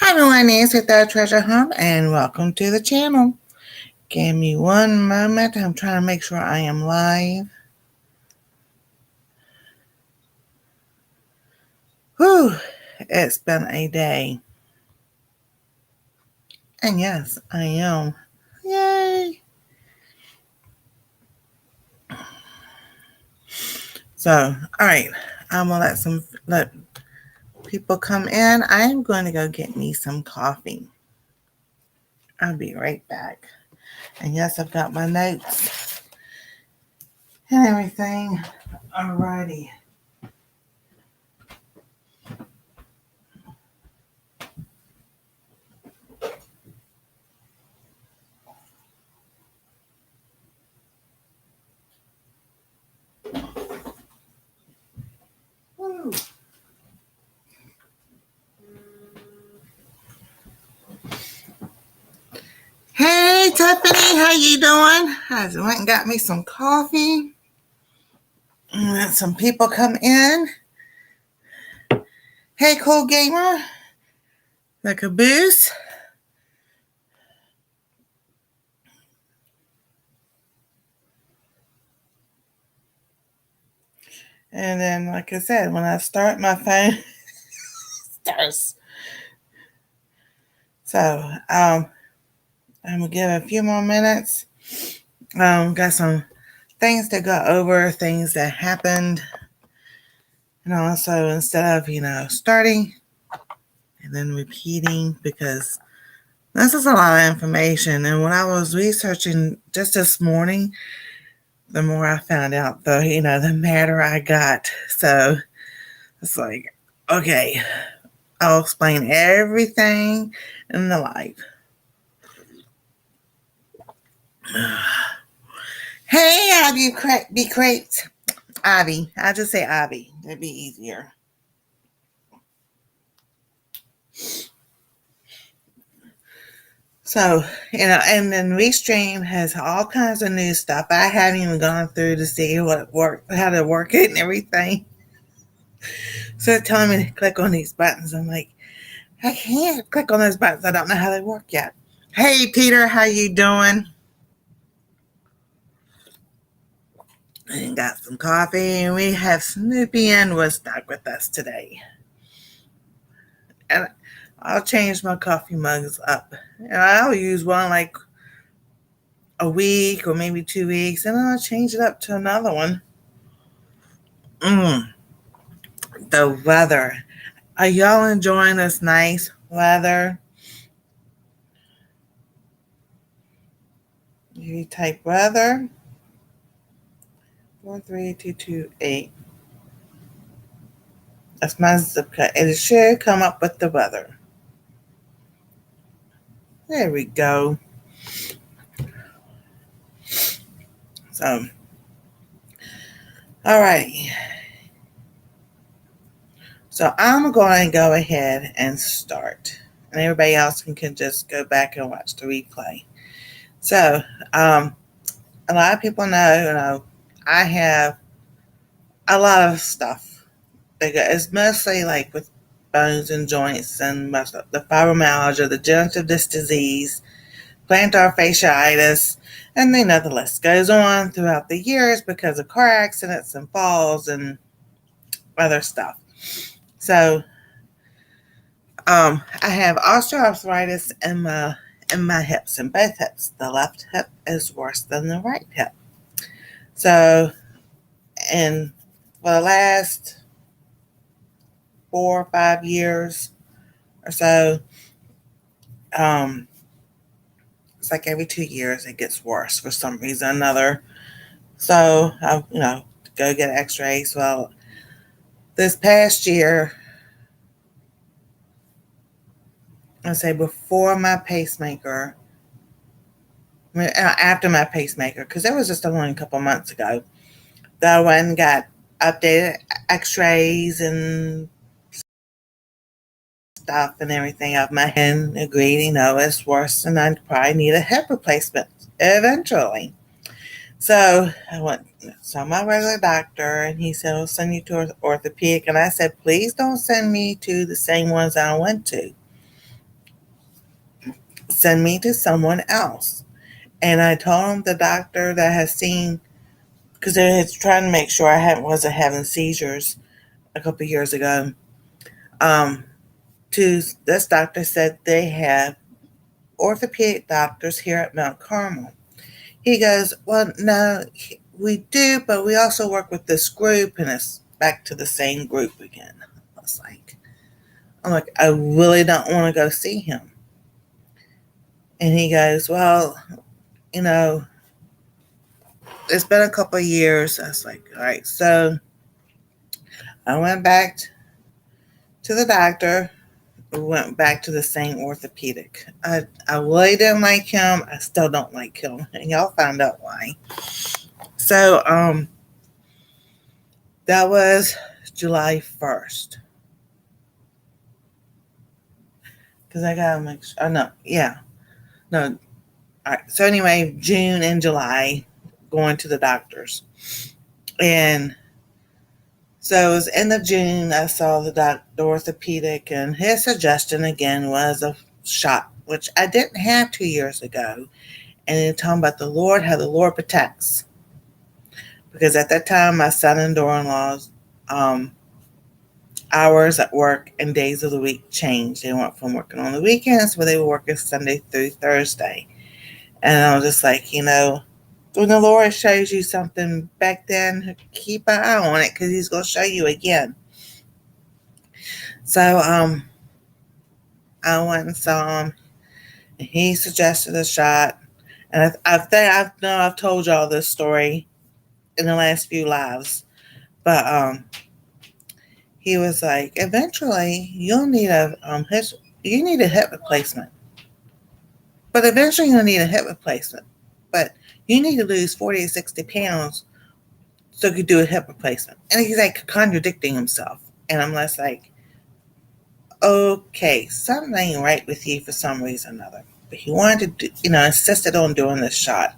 Hi everyone, Nancy with our treasure hunt and welcome to the channel. Give me one moment. I'm trying to make sure I am live. Whew, it's been a day. And yes, I am. Yay! So, alright. I'm gonna let people come in. I'm going to go get me some coffee. I'll be right back. And yes, I've got my notes and everything. Alrighty. Woo. Hey Tiffany, how you doing? I just went and got me some coffee. Let some people come in. Hey Cool Gamer, the caboose. And then, like I said, when I start, my phone starts. So, I'm gonna give a few more minutes. Got some things to go over, things that happened. So instead of, starting and then repeating, because this is a lot of information. And when I was researching just this morning, the more I found out, the madder I got. So it's like, okay, I'll explain everything in the life. Hey, Ivy, be great. Ivy. I'll just say Ivy. It'd be easier. So, and then Restream has all kinds of new stuff. I haven't even gone through to see how to work it and everything. So they're telling me to click on these buttons. I'm like, I can't click on those buttons. I don't know how they work yet. Hey, Peter, how you doing? And got some coffee, and we have Snoopy and Woodstock with us today. And I'll change my coffee mugs up. And I'll use one like a week or maybe 2 weeks, and I'll change it up to another one. The weather. Are y'all enjoying this nice weather? You type weather 43228. That's my zip code. It should come up with the weather. There we go. So, all right. So I'm going to go ahead and start. And everybody else can just go back and watch the replay. So, a lot of people know, I have a lot of stuff. It's mostly like with bones and joints and most of the fibromyalgia, the degenerative disc disease, plantar fasciitis, and the list goes on throughout the years because of car accidents and falls and other stuff. So, I have osteoarthritis in my hips, in both hips. The left hip is worse than the right hip. So, for the last 4 or 5 years or so, it's like every 2 years it gets worse for some reason or another. So I, go get X-rays. Well, this past year, I'd say before my pacemaker, after my pacemaker, because it was just only a couple months ago, that I went and got updated X-rays and stuff and everything of my head, and agreed, it's worse and I probably need a hip replacement eventually. So I saw my regular doctor, and he said, I'll send you to orthopedic. And I said, please don't send me to the same ones I went to. send me to someone else. And I told him the doctor that has seen, because they was trying to make sure I wasn't having seizures a couple of years ago. Um, to this doctor said they have orthopedic doctors here at Mount Carmel. He goes, well, no, we do, but we also work with this group, and it's back to the same group again. I'm like, I really don't want to go see him. And he goes, well, you know, it's been a couple of years. I was like, all right. So I went back to the doctor. We went back to the same orthopedic. I really didn't like him. I still don't like him. And y'all found out why. So that was July 1st. Because I got to make sure. Oh, no. Yeah. No. All right. So anyway, June and July, going to the doctors. And so it was end of June, I saw the orthopedic, and his suggestion again was a shot, which I didn't have 2 years ago. And they're talking about the Lord, how the Lord protects. Because at that time, my son and daughter-in-law's hours at work and days of the week changed. They went from working on the weekends, where they were working Sunday through Thursday. And I was just like, when the Lord shows you something back then, keep an eye on it, because he's going to show you again. So I went and saw him, and he suggested a shot. And I've told y'all this story in the last few lives, but he was like, eventually you'll need a hip replacement. But eventually you'll need a hip replacement. But you need to lose 40 to 60 pounds so you could do a hip replacement. And he's like contradicting himself. And I'm just like, okay, something ain't right with you for some reason or another. But he wanted to insisted on doing this shot.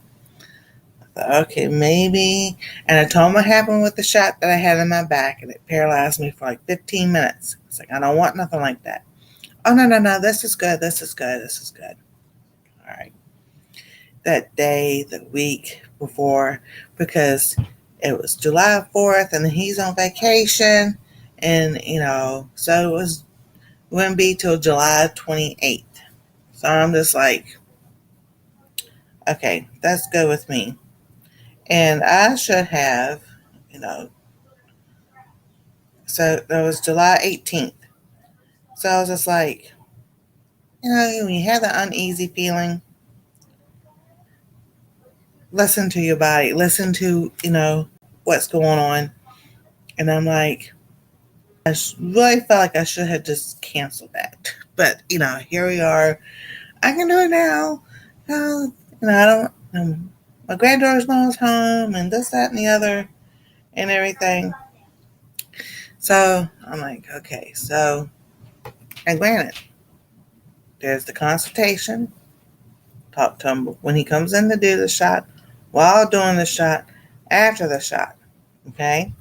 I thought, okay, maybe. And I told him what happened with the shot that I had in my back, and it paralyzed me for like 15 minutes. It's like, I don't want nothing like that. Oh, no, this is good. All right. That day, the week before, because it was July 4th and he's on vacation, and so it wouldn't be till July 28th. So I'm just like, okay, that's good with me. And I should have, so that was July 18th. So I was just like, when you have that uneasy feeling, listen to your body, listen to, what's going on. And I'm like, I really felt like I should have just canceled that. But, here we are. I can do it now. I don't, my granddaughter's mom's home, and this, that, and the other, and everything. So I'm like, okay. So, and granted, there's the consultation. Talk to him when he comes in to do the shot, while doing the shot, after the shot. Okay.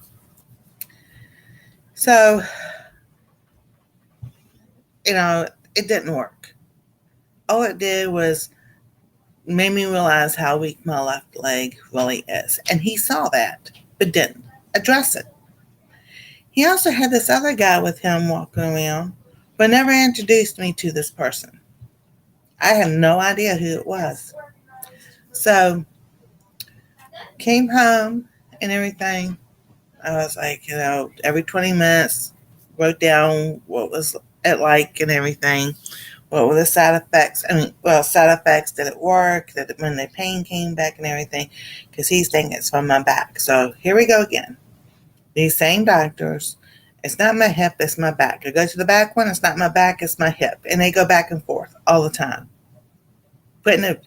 So, it didn't work. All it did was made me realize how weak my left leg really is. And he saw that, but didn't address it. He also had this other guy with him walking around, but never introduced me to this person. I had no idea who it was. So, came home and everything. I was like, every 20 minutes, wrote down what was it like and everything. What were the side effects? Side effects, did it work? Did it, when the pain came back and everything? Because he's thinking it's from my back. So here we go again. These same doctors. It's not my hip, it's my back. I go to the back one, it's not my back, it's my hip. And they go back and forth all the time. Putting it,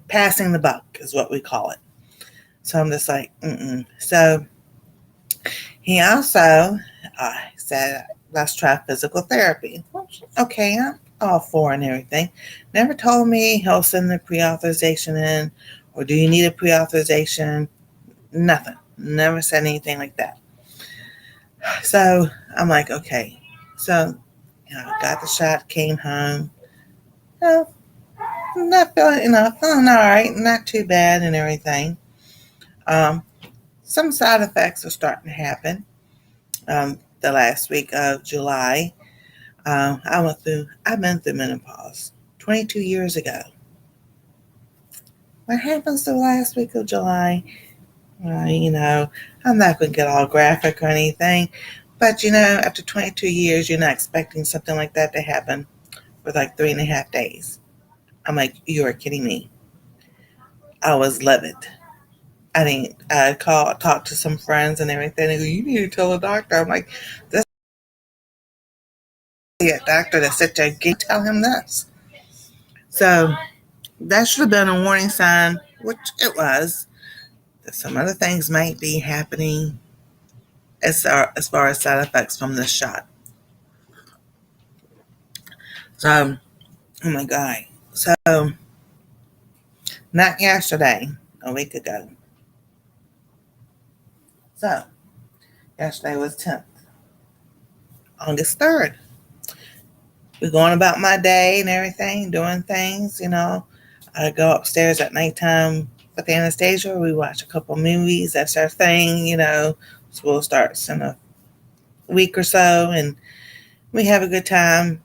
passing the buck is what we call it. So I'm just like, So he also said, let's try physical therapy. Okay, I'm all for and everything. Never told me he'll send the pre-authorization in, or do you need a pre-authorization? Nothing. Never said anything like that. So I'm like, okay. So, got the shot, came home. not feeling, feeling all right, not too bad and everything. Some side effects are starting to happen. The last week of July, I've been through menopause 22 years ago. What happens the last week of July? I'm not going to get all graphic or anything, but after 22 years, you're not expecting something like that to happen for like 3.5 days. I'm like, you are kidding me. I was livid. I talk to some friends and everything. They go, you need to tell a doctor. I'm like, this is a doctor that sit there and tell him this. So that should have been a warning sign, which it was, that some other things might be happening as far as side effects from this shot. So, oh my God. So, not yesterday, a week ago. So, yesterday was 10th, August 3rd. We're going about my day and everything, doing things, I go upstairs at nighttime with Anastasia. We watch a couple movies. That's our thing, School starts in a week or so, and we have a good time.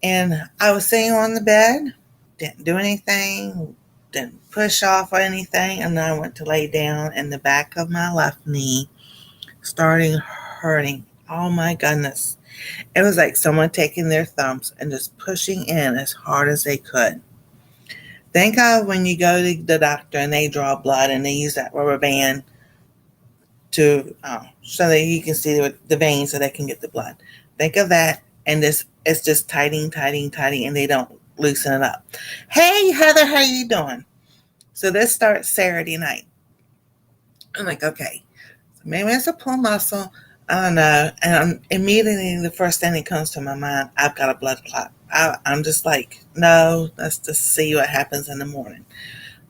And I was sitting on the bed, didn't do anything, didn't push off or anything, and then I went to lay down, and the back of my left knee started hurting. Oh my goodness. It was like someone taking their thumbs and just pushing in as hard as they could. Think of when you go to the doctor and they draw blood and they use that rubber band to so that you can see the veins so they can get the blood. Think of that, and it's just tightening, and they don't loosen it up. Hey Heather, how you doing? So this starts Saturday night. I'm like, okay, so maybe it's a pull muscle. I don't know. And immediately the first thing that comes to my mind, I've got a blood clot. I'm just like, no, let's just see what happens in the morning.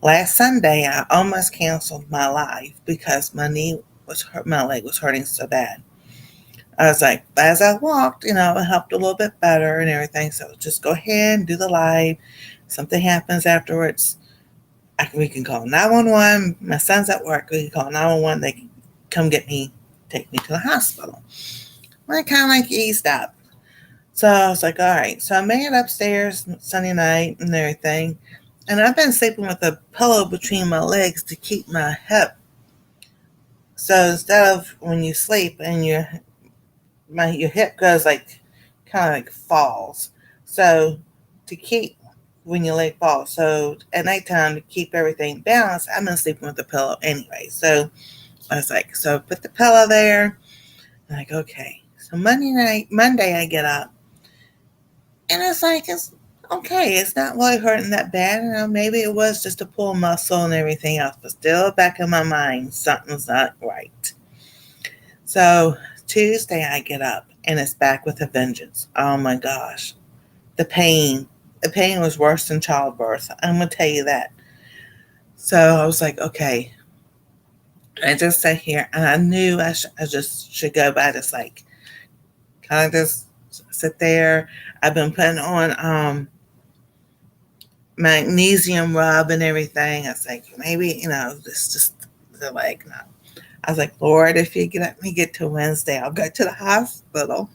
Last Sunday, I almost canceled my live because my leg was hurting so bad. I was like, as I walked, it helped a little bit better and everything. So just go ahead and do the live. Something happens afterwards, we can call 911. My son's at work. We can call 911. They can come get me, take me to the hospital. Well, I kind of like eased up. So I was like, all right. So I made it upstairs Sunday night and everything. And I've been sleeping with a pillow between my legs to keep my hip. So instead of when you sleep and your hip goes like kind of like falls. So to keep when your leg falls. So at nighttime to keep everything balanced, I've been sleeping with a pillow anyway. So I was like, so put the pillow there. I'm like, okay. So Monday I get up. And it's like, it's okay. It's not really hurting that bad. Maybe it was just a pull muscle and everything else. But still back in my mind, something's not right. So Tuesday I get up and it's back with a vengeance. Oh my gosh. The pain was worse than childbirth. I'm going to tell you that. So I was like, okay. I just sat here and I knew I just should go by this, like, kind of just sit there. I've been putting on magnesium rub and everything. I was like, maybe, this just the leg. No. I was like, Lord, if you let me get to Wednesday, I'll go to the hospital.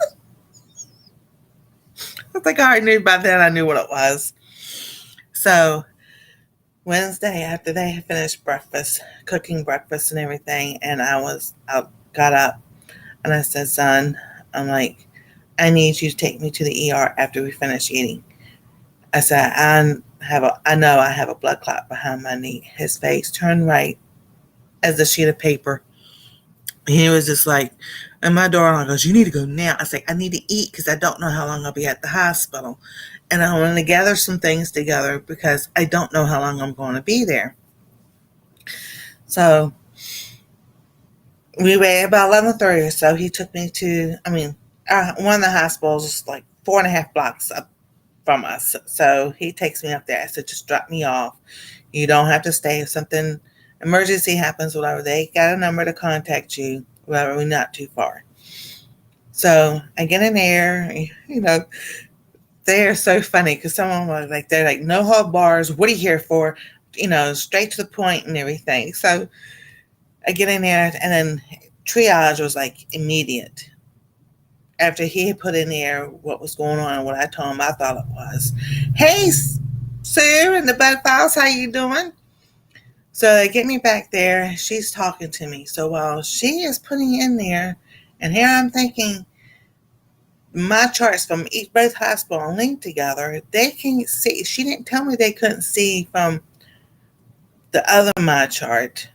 I was like, I already knew by then. I knew what it was. So Wednesday, after they had finished cooking breakfast and everything, and I got up and I said, son, I'm like, I need you to take me to the ER after we finish eating. I said, I know I have a blood clot behind my knee. His face turned white as a sheet of paper. He was just like, and my daughter goes, you need to go now. I said, I need to eat because I don't know how long I'll be at the hospital. And I want to gather some things together because I don't know how long I'm going to be there. So we waited about 11:30 or so. He took me to, one of the hospitals is like 4.5 blocks up from us. So he takes me up there. I said, just drop me off. You don't have to stay. If something emergency happens, whatever, they got a number to contact you, whatever, we're not too far. So I get in there, they're so funny because someone was like, they're like, no hold bars. What are you here for? Straight to the point and everything. So I get in there, and then triage was like immediate. After he had put in there what was going on and what I told him I thought it was. Hey, Sue in the bed files, how you doing? So they get me back there. She's talking to me. So while she is putting in there, and here I'm thinking, my charts from both hospital linked together, they can see. She didn't tell me they couldn't see from the other my chart.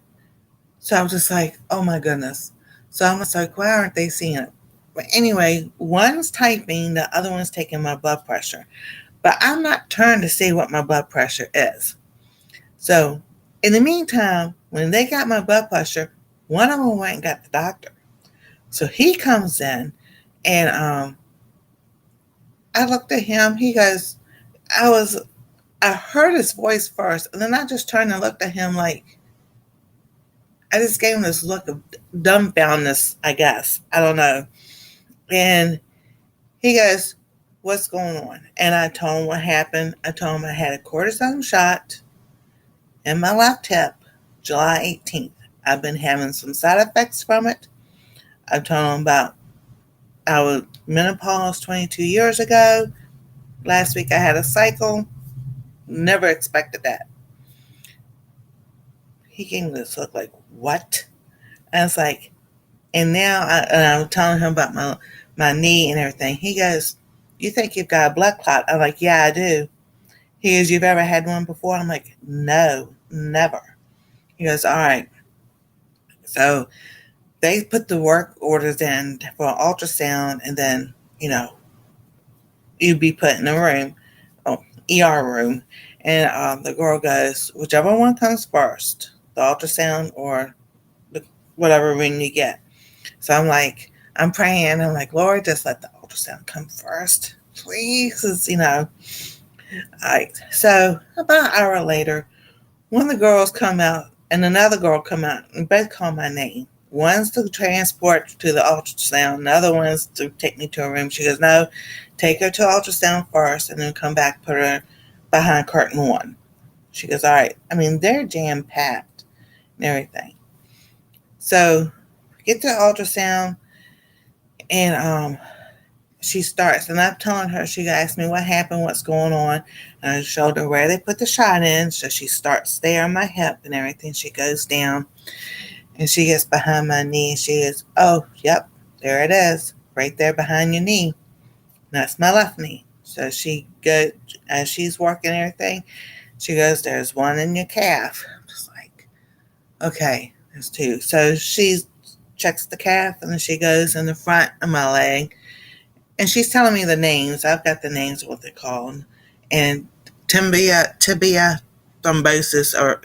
So I was just like, oh my goodness. So I'm just like, why aren't they seeing it? But anyway, one's typing, the other one's taking my blood pressure. But I'm not turned to see what my blood pressure is. So in the meantime, when they got my blood pressure, one of them went and got the doctor. So he comes in, and I looked at him. He goes, I heard his voice first, and then I just turned and looked at him like, I just gave him this look of dumbfoundedness, I guess. I don't know. And he goes, what's going on? And I told him what happened. I told him I had a cortisone shot in my left hip July 18th. I've been having some side effects from it. I told him about I was menopause 22 years ago. Last week I had a cycle. Never expected that. He gave me this look like, what? I was like, and now I'm telling him about my knee and everything. He goes, you think you've got a blood clot? I'm like, yeah, I do. He goes, you've ever had one before? I'm like, no, never. He goes, all right. So they put the work orders in for an ultrasound, and then, you'd be put in a room, ER room. And the girl goes, whichever one comes first, the ultrasound or whatever room you get. So I'm praying. I'm like, Lord, just let the ultrasound come first, please. All right. So about an hour later, one of the girls come out and another girl come out and both call my name. One's to transport to the ultrasound. The other one's to take me to a room. She goes, no, take her to ultrasound first and then come back, put her behind curtain one. She goes, all right. They're jam-packed and everything. So get to ultrasound, and she starts, and I'm telling her, she asked me what happened, what's going on, and I showed her where they put the shot in. So she starts there on my hip and everything. She goes down, and she gets behind my knee, and she goes, oh, yep, there it is, right there behind your knee. That's my left knee. So she goes, as she's working everything, she goes, there's one in your calf. I'm just like, okay, there's two. So she checks the calf, and then she goes in the front of my leg, and she's telling me the names. I've got the names of what they're called. And tibia thrombosis, or,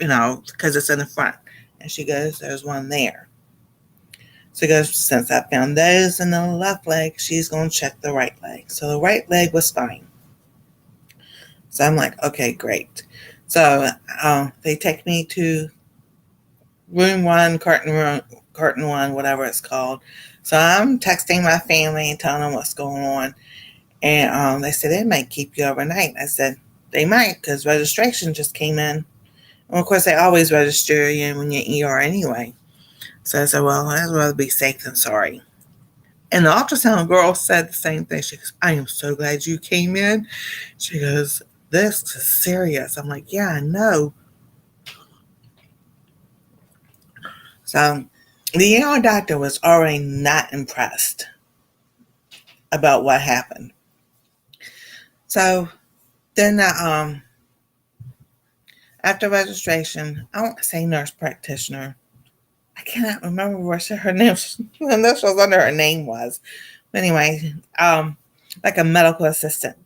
because it's in the front. And she goes, there's one there. So she goes, since I found those in the left leg, she's going to check the right leg. So the right leg was fine. So I'm like, okay, great. So they take me to room one, curtain one, whatever it's called. So I'm texting my family and telling them what's going on. And they said, they might keep you overnight. I said, they might, because registration just came in. And of course, they always register you when you're ER anyway. So I said, well, I'd rather be safe than sorry. And the ultrasound girl said the same thing. She goes, I am so glad you came in. She goes, this is serious. I'm like, yeah, I know. So the ER doctor was already not impressed about what happened. So then after registration, I won't say nurse practitioner. I cannot remember what her name, initials under her name was. But anyway, like a medical assistant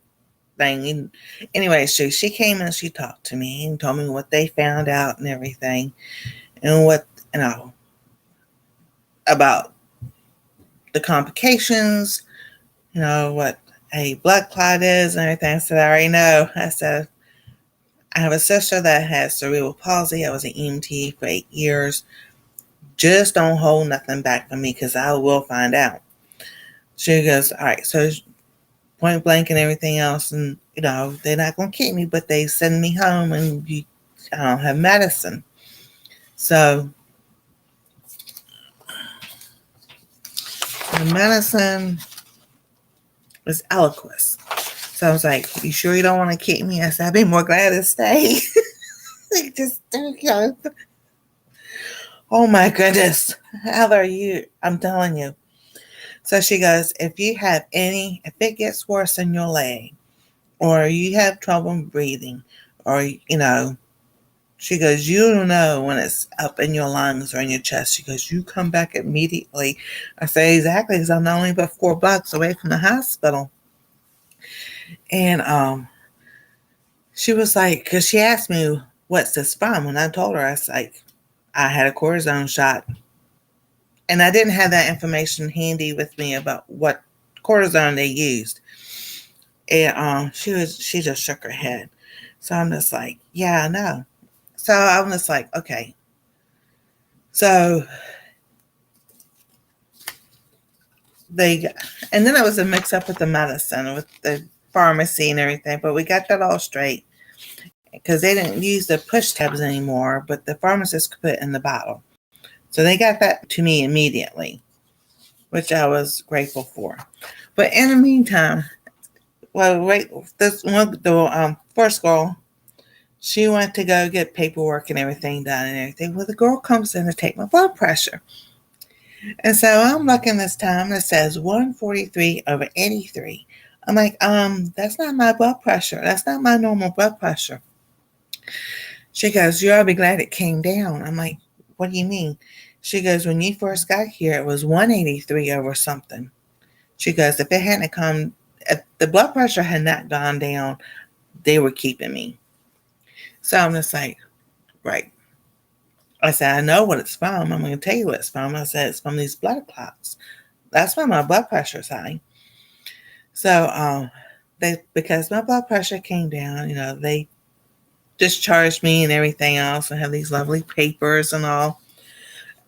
thing. Anyway, she came and she talked to me and told me what they found out and everything, and what, about the complications, what a blood clot is and everything. I said, I already know. I said, I have a sister that has cerebral palsy. I was an EMT for 8 years. Just don't hold nothing back from me, because I will find out. She goes, all right. So point blank and everything else. And, they're not going to keep me, but they send me home and I don't have medicine. So the medicine was Eliquis. So I was like, you sure you don't want to keep me? I said, I'd be more glad to stay. Oh my goodness. How are you? I'm telling you. So she goes, if it gets worse in your leg, or you have trouble breathing, or, she goes, you don't know when it's up in your lungs or in your chest. She goes, you come back immediately. I say, exactly, because I'm only about 4 blocks away from the hospital. And she was like, because she asked me, what's this from? And I told her, I was like, I had a cortisone shot. And I didn't have that information handy with me about what cortisone they used. And she just shook her head. So I'm just like, yeah, I know. So I'm just like, okay. So and then it was a mix up with the medicine, with the pharmacy and everything, but we got that all straight because they didn't use the push tabs anymore, but the pharmacist could put it in the bottle. So they got that to me immediately, which I was grateful for. But in the meantime, the first girl, she went to go get paperwork and everything done and everything. Well, the girl comes in to take my blood pressure. And so I'm looking this time, it says 143/83. I'm like, that's not my blood pressure. That's not my normal blood pressure. She goes, you ought to be glad it came down. I'm like, what do you mean? She goes, when you first got here, it was 183 over something. She goes, if the blood pressure had not gone down, they were keeping me. So I'm just like, right. I said, I know what it's from. I'm going to tell you what it's from. I said, it's from these blood clots. That's why my blood pressure is high. So because my blood pressure came down, they discharged me and everything else. I have these lovely papers and all.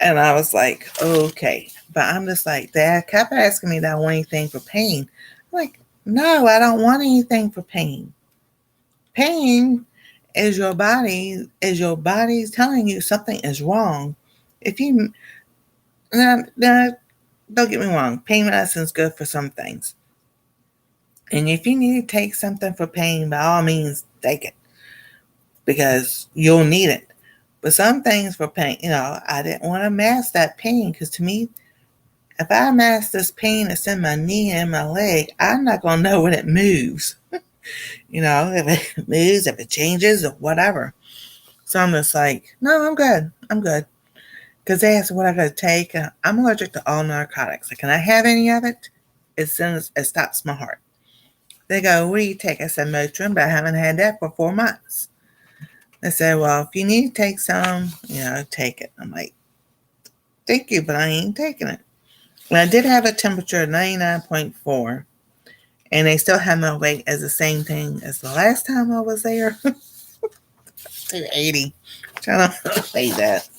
And I was like, okay. But I'm just like, they kept asking me, do I want anything for pain? I'm like, no, I don't want anything for pain. Pain is your body's telling you something is wrong. If you, don't get me wrong, pain medicine is good for some things. And if you need to take something for pain, by all means, take it. Because you'll need it. But some things for pain, I didn't want to mask that pain. Because to me, if I mask this pain that's in my knee and my leg, I'm not going to know when it moves. If it moves, if it changes, or whatever. So I'm just like, no, I'm good. Because they asked what I got to take. I'm allergic to all narcotics. Can I have any of it? As soon as it stops my heart. They go, what do you take? I said, Motrin, but I haven't had that for 4 months. They said, well, if you need to take some, take it. I'm like, thank you, but I ain't taking it. And I did have a temperature of 99.4. And they still have my weight as the same thing as the last time I was there. 280. Trying to say that.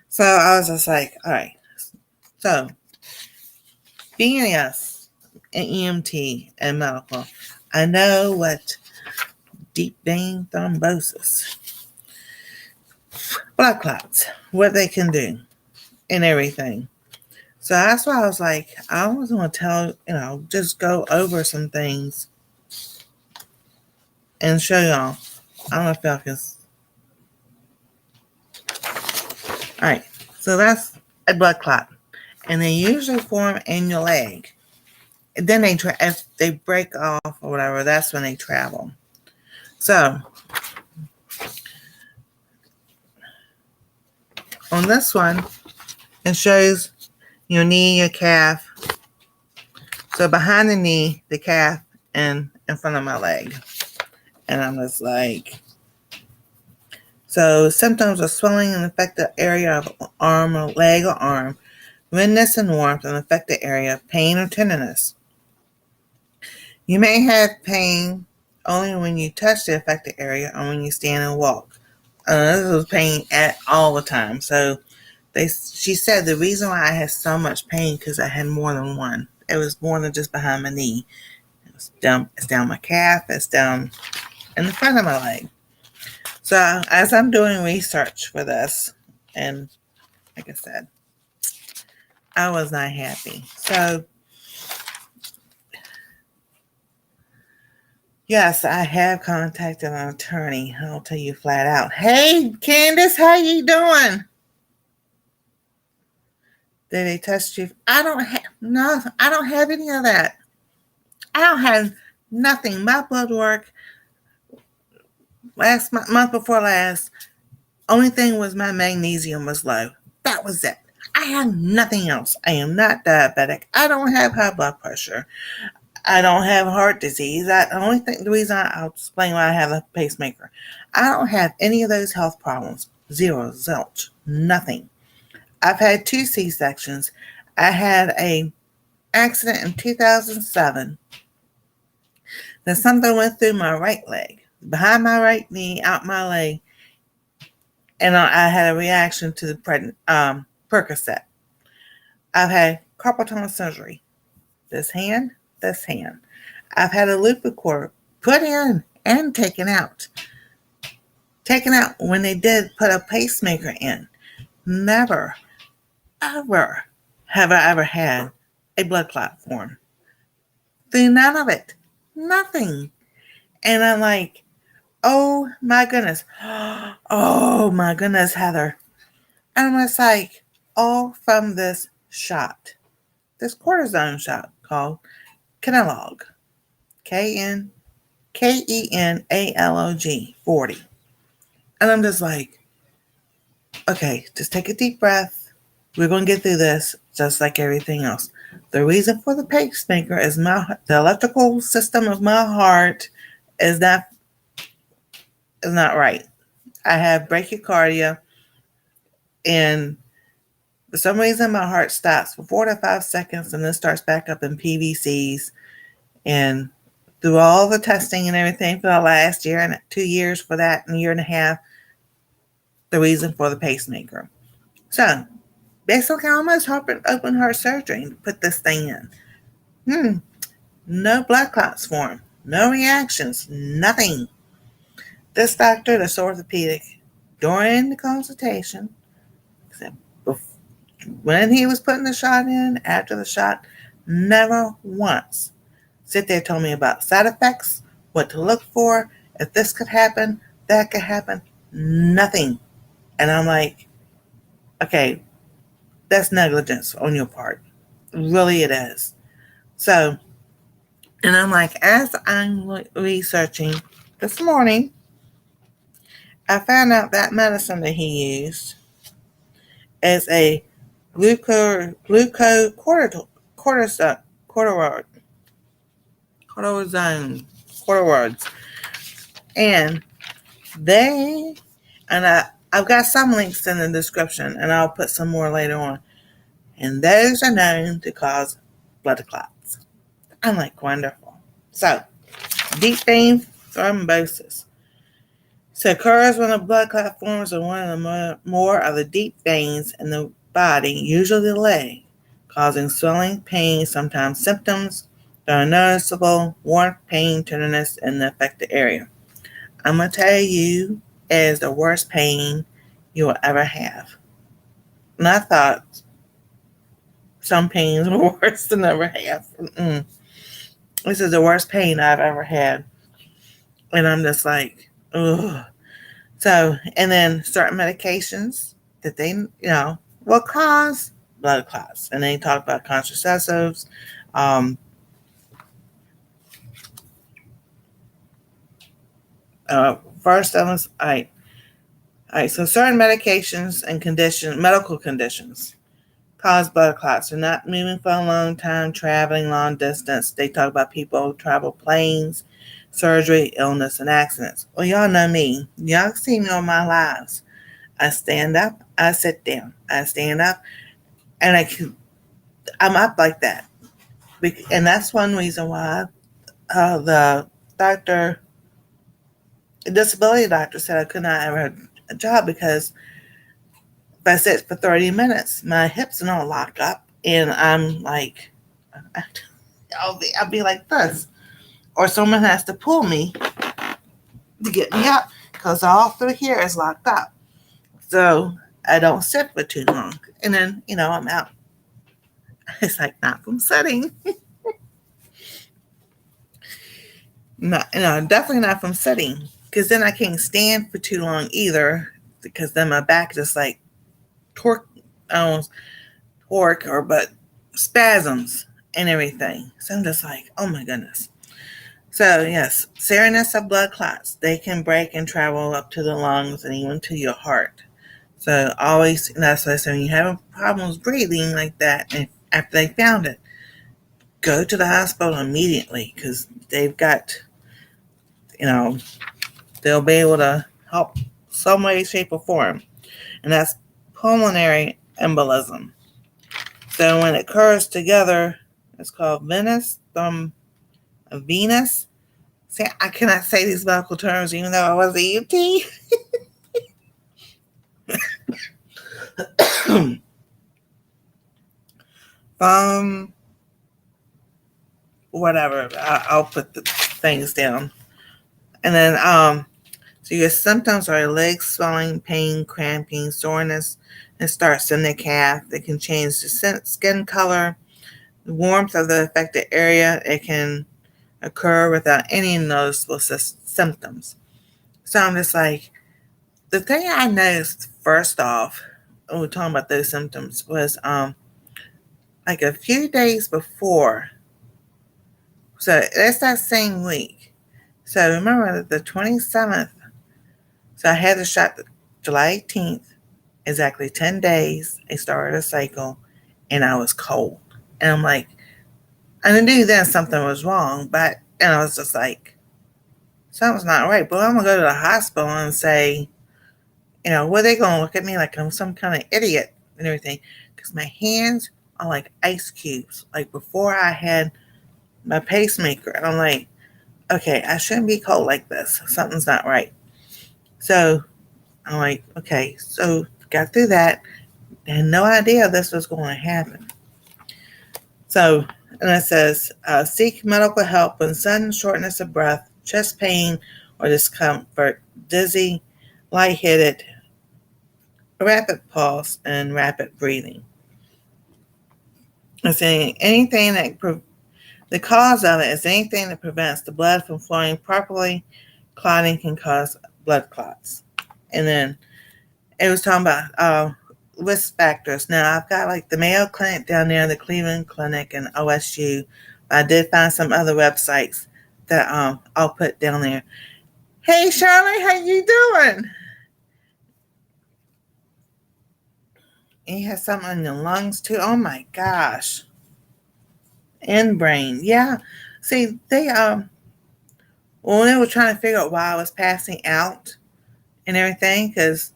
So I was just like, all right. So being an EMT and medical, I know what deep vein thrombosis, blood clots, what they can do and everything. So that's why I was like, I always want to tell, just go over some things and show y'all. I don't know if y'all can. All right. So that's a blood clot. And they usually form in your leg. And then if they break off or whatever, that's when they travel. So on this one, it shows your knee, your calf. So behind the knee, the calf, and in front of my leg. And I'm just like, so symptoms of swelling in the affected area of arm or leg or arm, redness and warmth in the affected area, pain or tenderness. You may have pain only when you touch the affected area or when you stand and walk. This was pain all the time. So she said the reason why I had so much pain because I had more than one. It was more than just behind my knee. It's down my calf. It's down in the front of my leg. So as I'm doing research for this, and like I said, I was not happy. So yes, I have contacted an attorney. I'll tell you flat out. Hey, Candace, how you doing? Did they test you? I don't have any of that. I don't have nothing. My blood work month before last, only thing was my magnesium was low. That was it. I have nothing else. I am not diabetic. I don't have high blood pressure. I don't have heart disease. The reason I'll explain why I have a pacemaker. I don't have any of those health problems. Zero, zilch, nothing. I've had 2 C-sections. I had a accident in 2007. Then something went through my right leg, behind my right knee, out my leg, and I had a reaction to the Percocet. I've had carpal tunnel surgery. This hand. I've had a loop cord put in and taken out. Taken out when they did put a pacemaker in. Never, ever have I ever had a blood clot form. Through none of it. Nothing. And I'm like, oh my goodness. Oh my goodness, Heather. And I'm just like, all from this shot. This cortisone shot called Kenalog. Kenalog 40. And I'm just like, okay, just take a deep breath. We're going to get through this just like everything else. The reason for the pacemaker is the electrical system of my heart is not right. I have bradycardia, and for some reason my heart stops for 4 to 5 seconds and then starts back up in PVCs. And through all the testing and everything for the last year and 2 years for that and a year and a half, the reason for the pacemaker. So basically, I almost open heart surgery to put this thing in. No blood clots formed, no reactions, nothing. This doctor, this orthopedic, during the consultation, when he was putting the shot in, after the shot, never once sit there and told me about side effects, what to look for, if this could happen, that could happen, nothing. And I'm like, okay, that's negligence on your part. Really, it is. So, and I'm like, as I'm researching this morning, I found out that medicine that he used is a glucocorticoid, corticoids. And I've got some links in the description, and I'll put some more later on. And those are known to cause blood clots. I'm like, wonderful. So, deep vein thrombosis. So occurs when a blood clot forms in one of the more of the deep veins in the body, usually the leg, causing swelling, pain, sometimes symptoms that are noticeable, warmth, pain, tenderness in the affected area. I'm going to tell you, it is the worst pain you will ever have. And I thought some pains were worse than I ever have. This is the worst pain I've ever had. And I'm just like, ugh. So, and then certain medications that they, will cause blood clots. And they talk about contraceptives. First, all right. So certain medications and medical conditions cause blood clots. They're not moving for a long time, traveling long distance. They talk about people who travel planes, surgery, illness, and accidents. Well, y'all know me. Y'all see me on my lives. I stand up, I sit down. I stand up, and I'm up like that. And that's one reason why the disability doctor said I could not ever have a job, because if I sit for 30 minutes, my hips don't lock up, and I'm like, I'll be like this, or someone has to pull me to get me up because all through here is locked up. So I don't sit for too long, and then I'm out. It's like not from sitting. Not, definitely not from sitting, because then I can't stand for too long either, because then my back just like torque, but spasms and everything. So I'm just like, oh my goodness. So yes, seriousness of blood clots. They can break and travel up to the lungs and even to your heart. So always, that's why I say when you have problems breathing like that, and after they found it, go to the hospital immediately, because they've got, they'll be able to help some way, shape, or form. And that's pulmonary embolism. So when it occurs together, it's called venous. See, I cannot say these medical terms even though I was a EMT. Whatever. I'll put the things down. And then, so your symptoms are legs swelling, pain, cramping, soreness, and starts in the calf. It can change the skin color, the warmth of the affected area. It can occur without any noticeable symptoms. So I'm just like, the thing I noticed first off, when we're talking about those symptoms, was like a few days before. So it's that same week. So remember the 27th. So I had the shot July 18th, exactly 10 days. I started a cycle, and I was cold. And I'm like, I knew then something was wrong, and I was just like, something's not right. But I'm going to go to the hospital and say, what are they going to look at me like I'm some kind of idiot and everything? Because my hands are like ice cubes. Like before I had my pacemaker. And I'm like, okay, I shouldn't be cold like this. Something's not right. So I'm like, okay, so got through that. Had no idea this was going to happen. So, and it says, seek medical help when sudden shortness of breath, chest pain or discomfort, dizzy, lightheaded, rapid pulse, and rapid breathing. It's saying anything the cause of it is anything that prevents the blood from flowing properly. Clotting can cause blood clots. And then it was talking about risk factors. Now, I've got like the Mayo Clinic down there, the Cleveland Clinic, and OSU. I did find some other websites that I'll put down there. Hey, Shirley, how you doing? And you have something in your lungs too. Oh my gosh. And brain. Yeah. See, they when they were trying to figure out why I was passing out and everything, because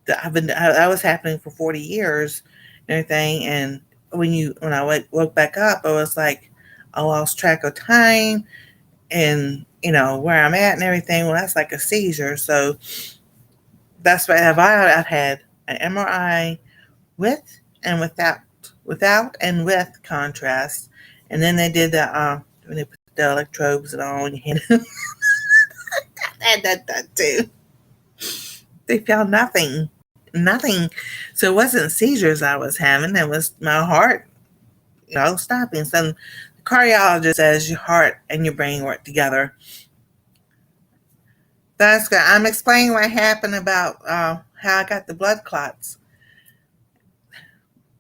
that was happening for 40 years and everything. And when I woke back up, I was like, I lost track of time and where I'm at and everything. Well, that's like a seizure. So that's why I've had an MRI with and without and with contrast. And then they did when they put the electrodes and all in your hand. I had that done too. They found nothing. So it wasn't seizures I was having. It was my heart, stopping. So the cardiologist says your heart and your brain work together. That's good. I'm explaining what happened about how I got the blood clots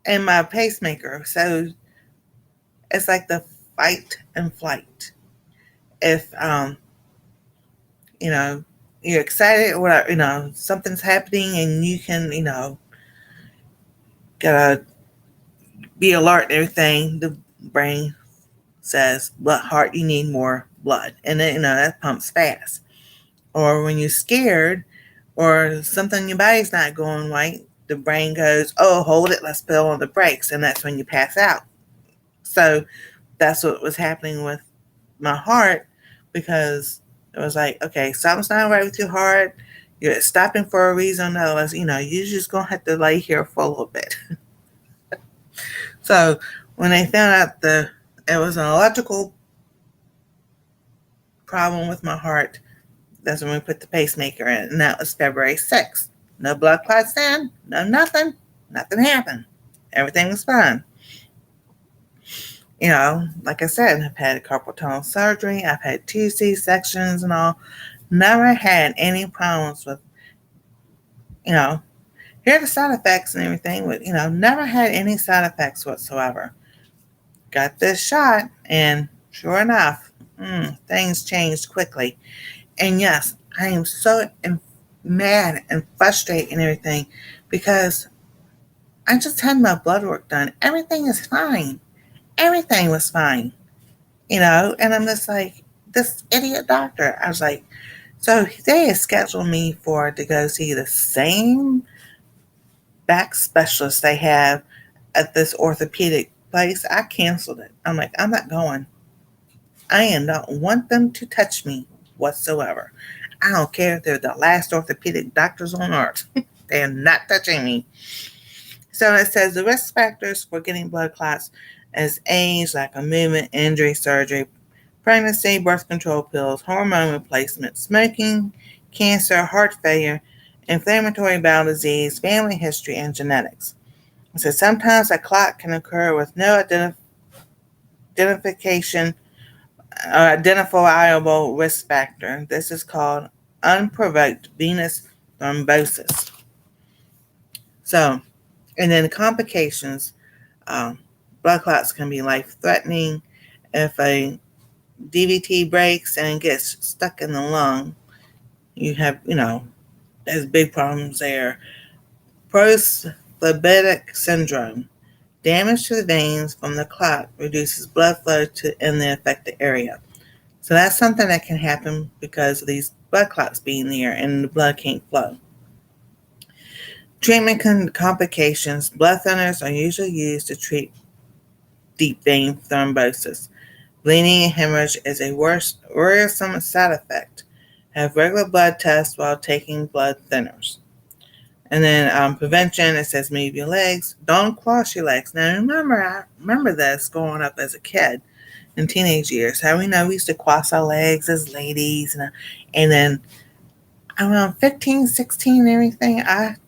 and my pacemaker. So it's like the fight and flight. If you're excited or something's happening and you can gotta be alert and everything, the brain says, heart, you need more blood, and then that pumps fast. Or when you're scared or something in your body's not going right, the brain goes, oh, hold it, let's put on the brakes, and that's when you pass out. So that's what was happening with my heart, because it was like, okay, something's not right with your heart. You're stopping for a reason. Otherwise, you're just going to have to lay here for a little bit. So When they found out it was an electrical problem with my heart, that's when we put the pacemaker in, and that was February 6th. No blood clots then, no nothing. Nothing happened. Everything was fine. Like I said, I've had carpal tunnel surgery. I've had 2 C-sections and all. Never had any problems with, here are the side effects and everything, but, never had any side effects whatsoever. Got this shot, and sure enough, things changed quickly. And yes, I am so mad and frustrated and everything because I just had my blood work done. Everything is fine. Everything was fine, and I'm just like, this idiot doctor. I was like, so they had scheduled me to go see the same back specialist they have at this orthopedic place. I canceled it. I'm like, I'm not going. I am not want them to touch me whatsoever. I don't care if they're the last orthopedic doctors on earth. They are not touching me. So it says the risk factors for getting blood clots is age, lack of movement, injury, surgery, pregnancy, birth control pills, hormone replacement, smoking, cancer, heart failure, inflammatory bowel disease, family history, and genetics. It says sometimes a clot can occur with no identification or identifiable risk factor. This is called unprovoked venous thrombosis. So, and then complications, blood clots can be life-threatening. If a DVT breaks and gets stuck in the lung, you have, there's big problems there. Prophlebitic syndrome. Damage to the veins from the clot reduces blood flow in the affected area. So that's something that can happen because of these blood clots being there and the blood can't flow. Treatment complications. Blood thinners are usually used to treat deep vein thrombosis. Bleeding and hemorrhage is a worrisome side effect. Have regular blood tests while taking blood thinners. And then prevention, it says move your legs. Don't cross your legs. Now I remember this growing up as a kid in teenage years. How we used to cross our legs as ladies. And then around 15, 16 and everything,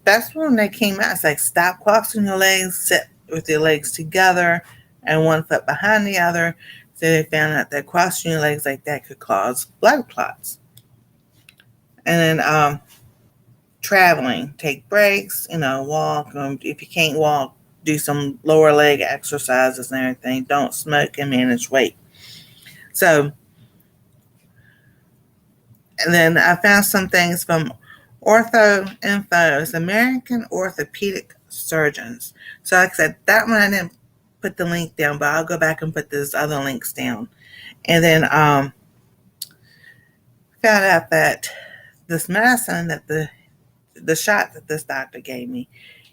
that's when they came out. It's like, stop crossing your legs, sit with your legs together and one foot behind the other. So they found out that crossing your legs like that could cause blood clots. And then traveling, take breaks, walk. If you can't walk, do some lower leg exercises and everything. Don't smoke and manage weight. So, and then I found some things from Ortho Info. It's American Orthopedic Surgeons. So like I said, that one I didn't put the link down, but I'll go back and put those other links down. And then found out that this medicine that the shot that this doctor gave me,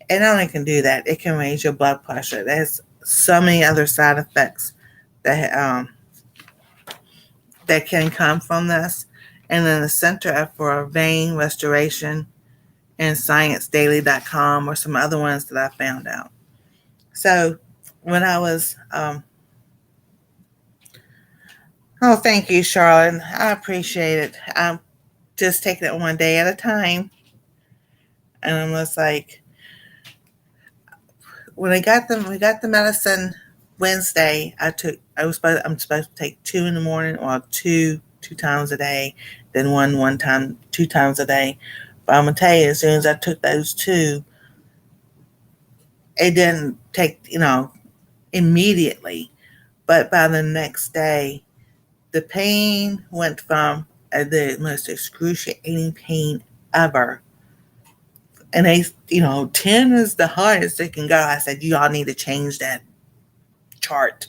it not only can do that, it can raise your blood pressure. There's so many other side effects that can come from this. And then the Center for Vein Restoration and ScienceDaily.com or some other ones that I found out. So when I was, thank you, Charlotte. I appreciate it. I'm just taking it one day at a time. And I'm just like, when we got the medicine Wednesday, I'm supposed to take 2 in the morning, or two times a day, then one time, 2 times a day. But I'm gonna tell you, as soon as I took those 2, it didn't take, immediately. But by the next day, the pain went from the most excruciating pain ever. And they, 10 is the highest it can go. I said, y'all need to change that chart.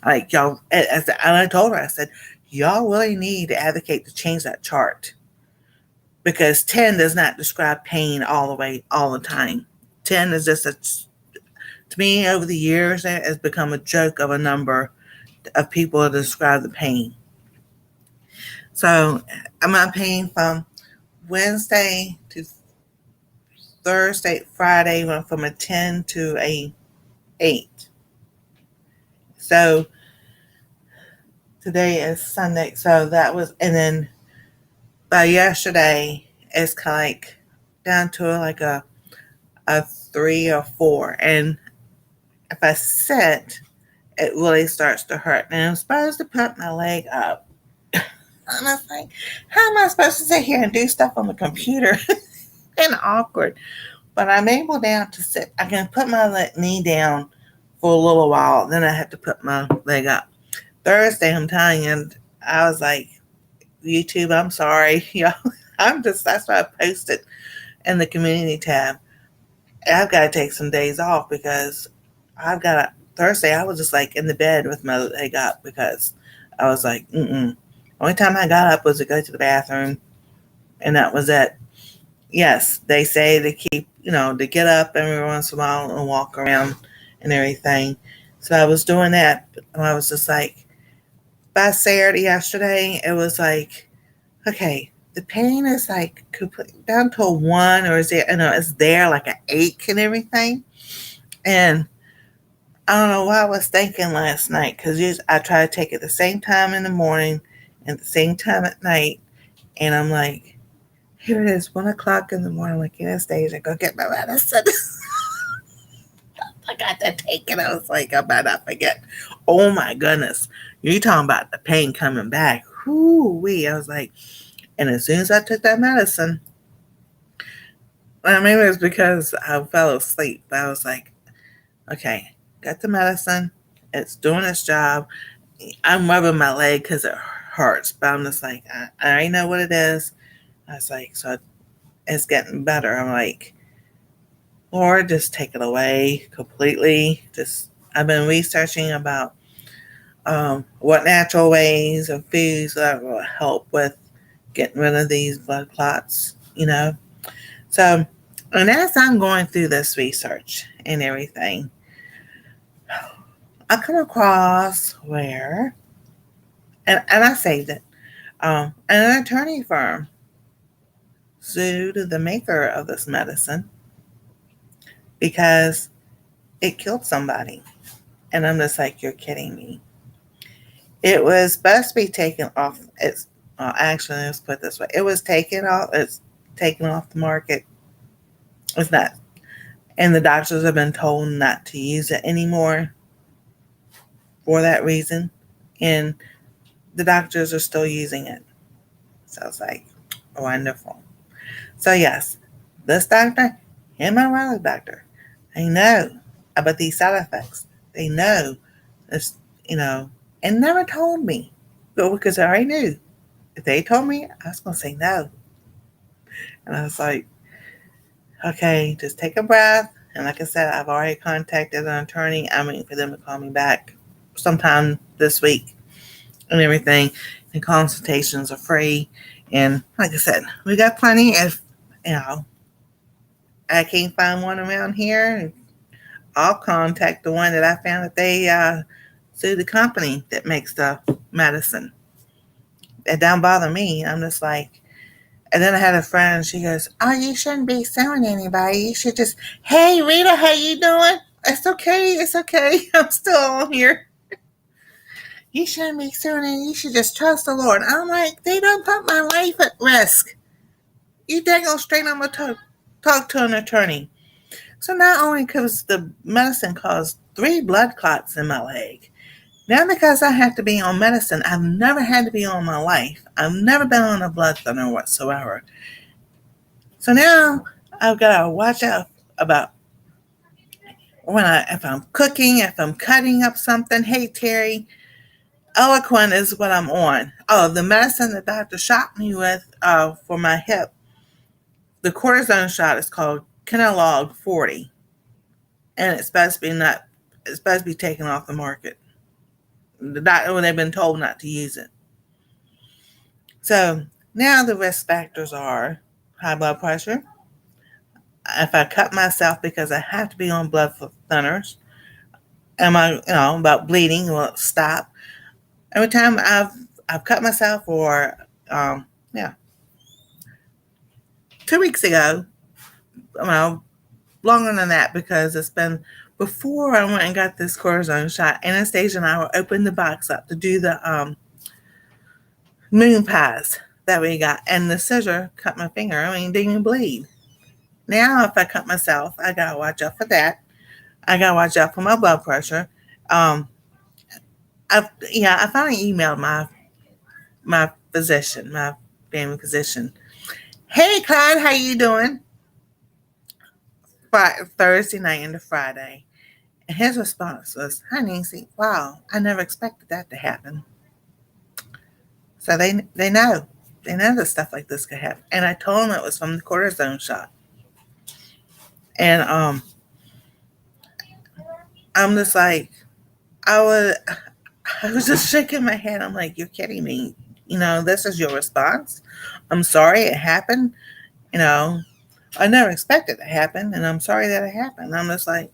Like, y'all, and I told her, I said, y'all really need to advocate to change that chart. Because 10 does not describe pain all the time. 10 is just to me, over the years, it has become a joke of a number of people to describe the pain. So, my pain from Wednesday to Thursday, Friday went from a 10 to a 8. So today is Sunday. So that was, and then by yesterday, it's kind of like down to like a 3 or 4. And if I sit, it really starts to hurt. And I'm supposed to put my leg up. And I was like, how am I supposed to sit here and do stuff on the computer? And awkward. But I'm able now to sit. I can put my knee down for a little while. Then I have to put my leg up. Thursday, I'm telling you, I was like, YouTube, I'm sorry. That's why I posted in the community tab. I've got to take some days off because Thursday, I was just like in the bed with my leg up because I was like, Only time I got up was to go to the bathroom, and that was it. Yes, they say to keep, to get up every once in a while and walk around and everything. So I was doing that. I was just like, by Saturday yesterday, it was like, okay, the pain is like down to a 1, or is it, it's there like an ache and everything. And I don't know what I was thinking last night, because I try to take it the same time in the morning and the same time at night. And I'm like, here it is, 1 o'clock in the morning, like in the stage, I go get my medicine. I got to take it. I was like, I better not forget. Oh my goodness. You talking about the pain coming back. Whoo-wee. I was like, and as soon as I took that medicine, maybe it was because I fell asleep, but I was like, okay, got the medicine. It's doing its job. I'm rubbing my leg because it hurts, but I'm just like, I already know what it is. I was like, so it's getting better. I'm like, Lord, just take it away completely. I've been researching about what natural ways of foods that will help with getting rid of these blood clots, So, and as I'm going through this research and everything, I come across where, and I saved it, an attorney firm sued the maker of this medicine because it killed somebody. And I'm just like, you're kidding me. It was supposed to be taken off. Actually, let's put it this way. It was taken off. It's taken off the market. It's not. And the doctors have been told not to use it anymore for that reason. And the doctors are still using it. So I was like, wonderful. So yes, this doctor and my other doctor, they know about these side effects. They know this, and never told me. Because I already knew. If they told me, I was going to say no. And I was like, okay, just take a breath. And like I said, I've already contacted an attorney. I'm waiting for them to call me back sometime this week and everything. And consultations are free. And like I said, we got plenty. If, I can't find one around here, I'll contact the one that I found that they sued the company that makes the medicine. It don't bother me. I'm just like, and then I had a friend, she goes, oh, you shouldn't be suing anybody. You should just, hey, Rita, how you doing? It's okay. I'm still on here. You shouldn't be suing and you should just trust the Lord. I'm like, they don't put my life at risk. You dang go straight on my talk to an attorney. So not only because the medicine caused 3 blood clots in my leg, now because I have to be on medicine, I've never had to be on my life. I've never been on a blood thinner whatsoever. So now I've got to watch out about if I'm cooking, if I'm cutting up something. Hey, Terry, Eloquent is what I'm on. Oh, the medicine the doctor shot me with for my hip, the cortisone shot is called Kenalog 40. And it's supposed to be taken off the market. The doctor, when they've been told not to use it. So now the risk factors are high blood pressure. If I cut myself because I have to be on blood thinners, about bleeding, will it stop? Every time I've cut myself, or 2 weeks ago, longer than that because it's been before I went and got this cortisone shot, Anastasia and I will open the box up to do the moon pies that we got, and the scissor cut my finger. I mean, didn't even bleed. Now, if I cut myself, I gotta watch out for that. I gotta watch out for my blood pressure. Um, I finally emailed my physician, my family physician. Hey, Clyde, how you doing? Thursday night into Friday. And his response was, "Hi, Nancy. Wow, I never expected that to happen." So they know. They know that stuff like this could happen. And I told him it was from the cortisone shot. And I'm just like, I was just shaking my head. I'm like, "You're kidding me. This is your response? I'm sorry it happened. You know, I never expected it to happen, and I'm sorry that it happened." I'm just like,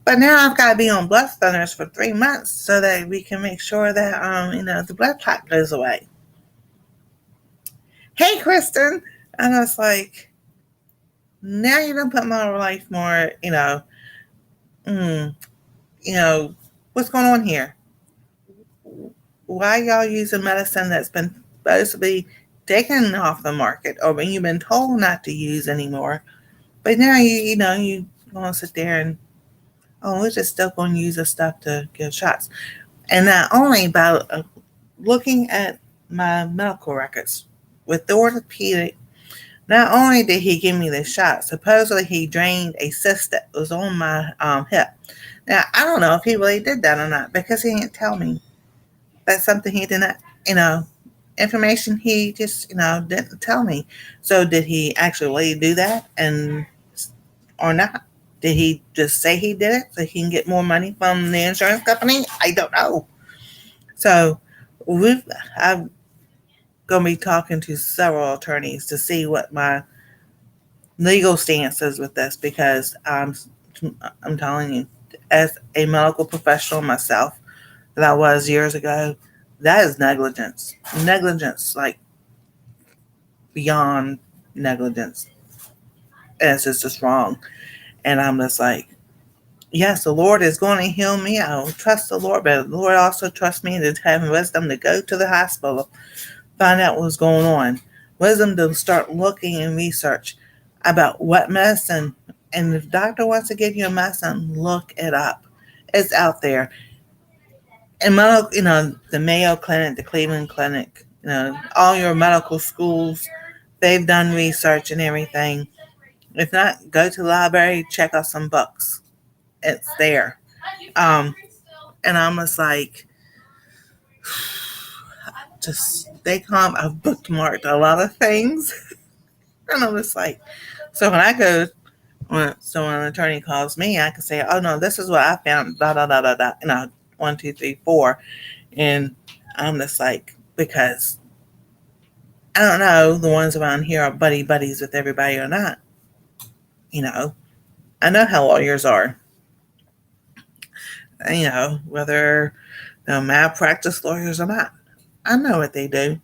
but now I've got to be on blood thinners for 3 months so that we can make sure that the blood clot goes away. Hey, Kristen. And I was like, now you don't put my life more, what's going on here? Why y'all using medicine that's been supposed to be taken off the market or when you've been told not to use anymore? But now you want to sit there and, we're just still going to use this stuff to give shots. And not only by looking at my medical records with the orthopedic, not only did he give me the shot, supposedly he drained a cyst that was on my hip. Now, I don't know if he really did that or not because he didn't tell me. That's something he didn't, information he just, didn't tell me. So did he actually do that or not? Did he just say he did it so he can get more money from the insurance company? I don't know. So I'm going to be talking to several attorneys to see what my legal stance is with this because I'm telling you, as a medical professional myself that I was years ago, that is negligence. Negligence, like beyond negligence. And it's just wrong. And I'm just like, yes, the Lord is going to heal me. I will trust the Lord, but the Lord also trusts me to have wisdom to go to the hospital, find out what's going on. Wisdom to start looking and research about what medicine. And if the doctor wants to give you a medicine, look it up. It's out there. And the Mayo Clinic, the Cleveland Clinic, all your medical schools, they've done research and everything. If not, go to the library, check out some books. It's there. And I'm just like, I've bookmarked a lot of things. And I'm just like, so when an attorney calls me, I can say, "Oh no, this is what I found, da da da da da, 1, 2, 3, 4." And I'm just like, because I don't know, the ones around here are buddies with everybody or not. I know how lawyers are. Whether they're malpractice lawyers or not. I know what they do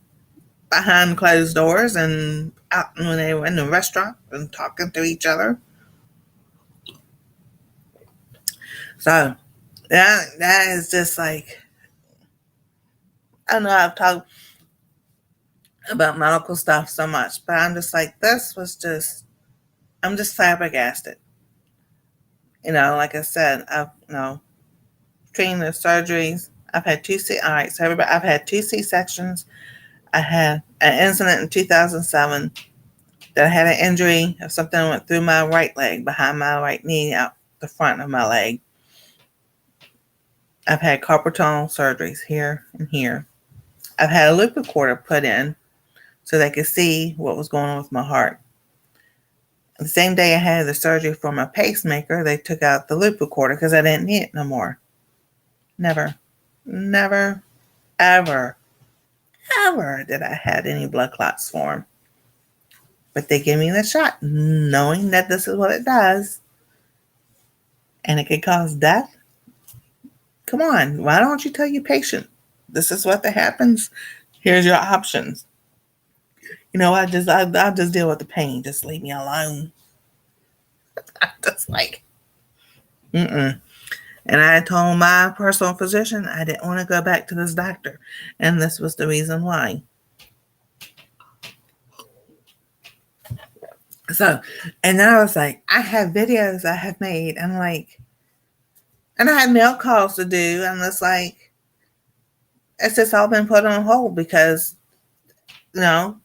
behind closed doors and out when they were in the restaurant and talking to each other. So that is just like, I know I've talked about medical stuff so much, but I'm just like, I'm just flabbergasted. Like I said, I've trained in surgeries. I've had I've had 2 C-sections. I had an incident in 2007 that I had an injury of something that went through my right leg, behind my right knee, out the front of my leg. I've had carpal tunnel surgeries here and here. I've had a loop recorder put in so they could see what was going on with my heart. The same day I had the surgery for my pacemaker, they took out the loop recorder because I didn't need it no more. Never, ever did I had any blood clots form. But they gave me the shot, knowing that this is what it does. And it could cause death. Come on, why don't you tell your patient, this is what happens? Here's your options. I'll just deal with the pain. Just leave me alone. I'm just like, Mm-mm. And I told my personal physician I didn't want to go back to this doctor. And this was the reason why. So, and then I was like, I have videos I have made. I'm like, and I had mail calls to do. And it's like, it's just all been put on hold because, you know,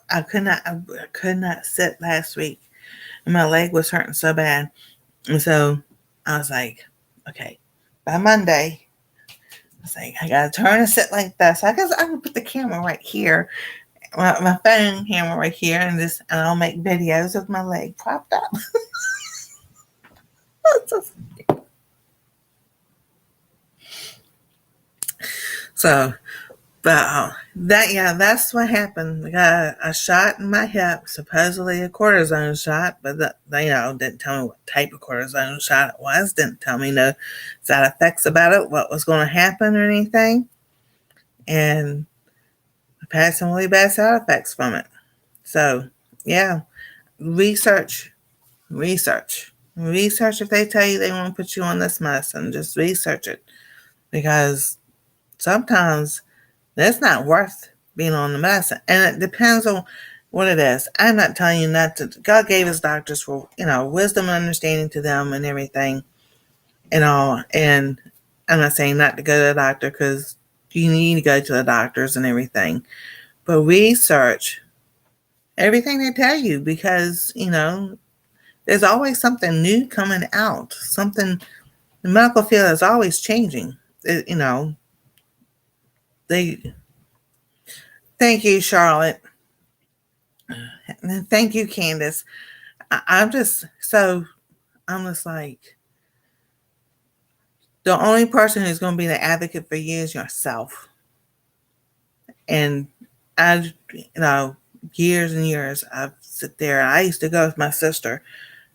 I could not sit last week. And my leg was hurting so bad. And so I was like, okay, by Monday, I was like, I gotta turn and sit like this. I guess I can put the camera right here, my phone camera right here, and I'll make videos of my leg propped up. So, but that's what happened. I got a shot in my hip, supposedly a cortisone shot, but they didn't tell me what type of cortisone shot it was. Didn't tell me no side effects about it, what was going to happen or anything. And I've had some really bad side effects from it. So, yeah, research, research, research. If they tell you they want to put you on this medicine, just research it because sometimes it's not worth being on the medicine. And it depends on what it is. I'm not telling you not to. God gave us doctors for, wisdom and understanding to them and everything and all. And I'm not saying not to go to the doctor because you need to go to the doctors and everything. But research everything they tell you because, there's always something new coming out. The medical field is always changing. They Thank you, Charlotte. And thank you, Candace. I'm just like, the only person who's going to be the advocate for you is yourself. And years and years, I've sit there. I used to go with my sister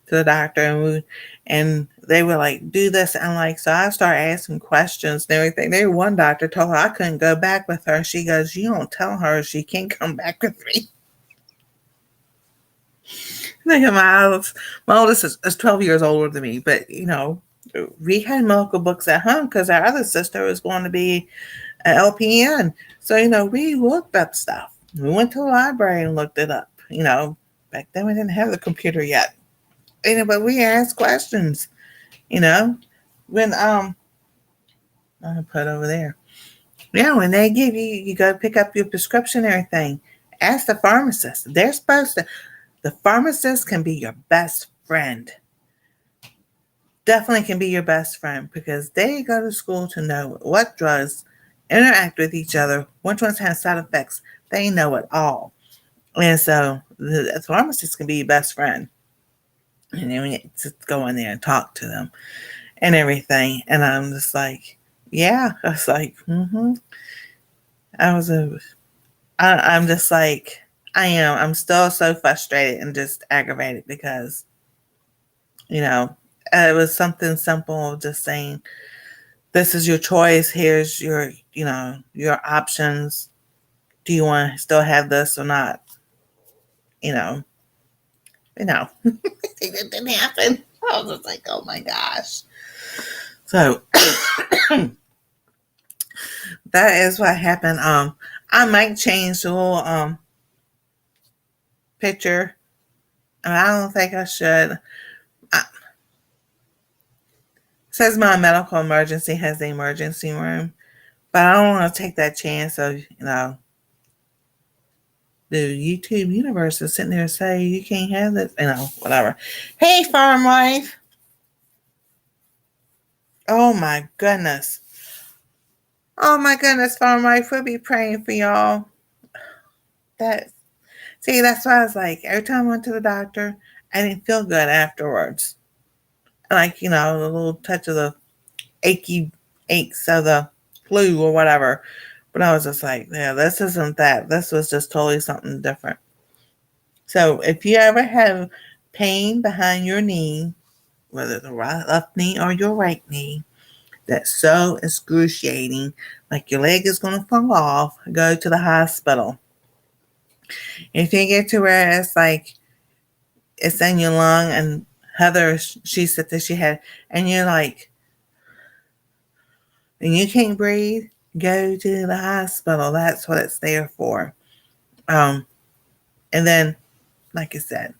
to the doctor, and they were like, do this. And so I started asking questions and everything. One doctor told her I couldn't go back with her. She goes, you don't tell her she can't come back with me. My oldest is 12 years older than me, but we had medical books at home because our other sister was going to be an LPN. So, we looked up stuff. We went to the library and looked it up. Back then we didn't have the computer yet. But we asked questions, when I'm gonna put over there. Yeah, when they give you go pick up your prescription and everything, ask the pharmacist. The pharmacist can be your best friend. Definitely can be your best friend because they go to school to know what drugs interact with each other, which ones have side effects. They know it all. And so the pharmacist can be your best friend. And then we just go in there and talk to them and everything. And I'm just like, yeah. I was like, I'm just like, I am. I'm still so frustrated and just aggravated because, it was something simple, just saying, this is your choice. Here's your options. Do you want to still have this or not? It didn't happen. I was just like, oh my gosh. So that is what happened. I might change the little picture. I don't think I should. It says my medical emergency has the emergency room, but I don't want to take that chance of the YouTube universe is sitting there and say you can't have this, whatever. Hey, farm wife. Oh my goodness. Oh my goodness, farm wife. We'll be praying for y'all. That's why I was like, every time I went to the doctor, I didn't feel good afterwards. Like, a little touch of the aches of the flu or whatever. But I was just like, yeah, this isn't that. This was just totally something different. So if you ever have pain behind your knee, whether the left knee or your right knee, that's so excruciating, like your leg is going to fall off, go to the hospital. If you get to where it's like it's in your lung and Heather, she said that she had, and you're like, and you can't breathe, go to the hospital. That's what it's there for. And then, like I said,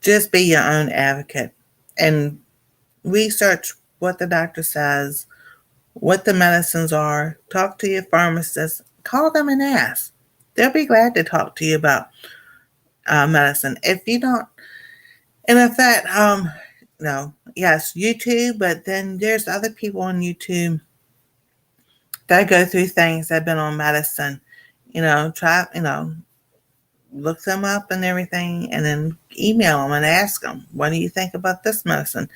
just be your own advocate and research what the doctor says, what the medicines are. Talk to your pharmacist. Call them and ask. They'll be glad to talk to you about medicine. If you don't, and if that, no, yes, YouTube, but then there's other people on YouTube that go through things that have been on medicine. Try, look them up and everything, and then email them and ask them, what do you think about this medicine?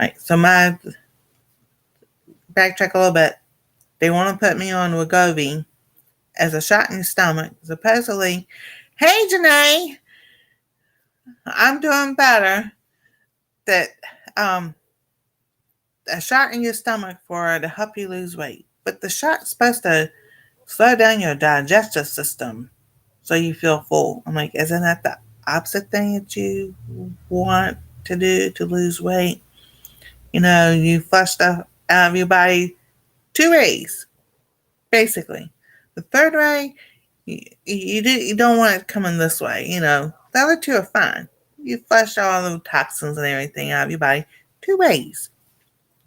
Right. So backtrack a little bit. They want to put me on Wegovy as a shot in your stomach. Supposedly, hey, Janae, I'm doing better. That a shot in your stomach to help you lose weight. But the shot's supposed to slow down your digestive system so you feel full. I'm like, isn't that the opposite thing that you want to do to lose weight? You flush stuff out of your body 2 ways, basically. The third way, you don't want it coming this way. The other 2 are fine. You flush all the toxins and everything out of your body 2 ways.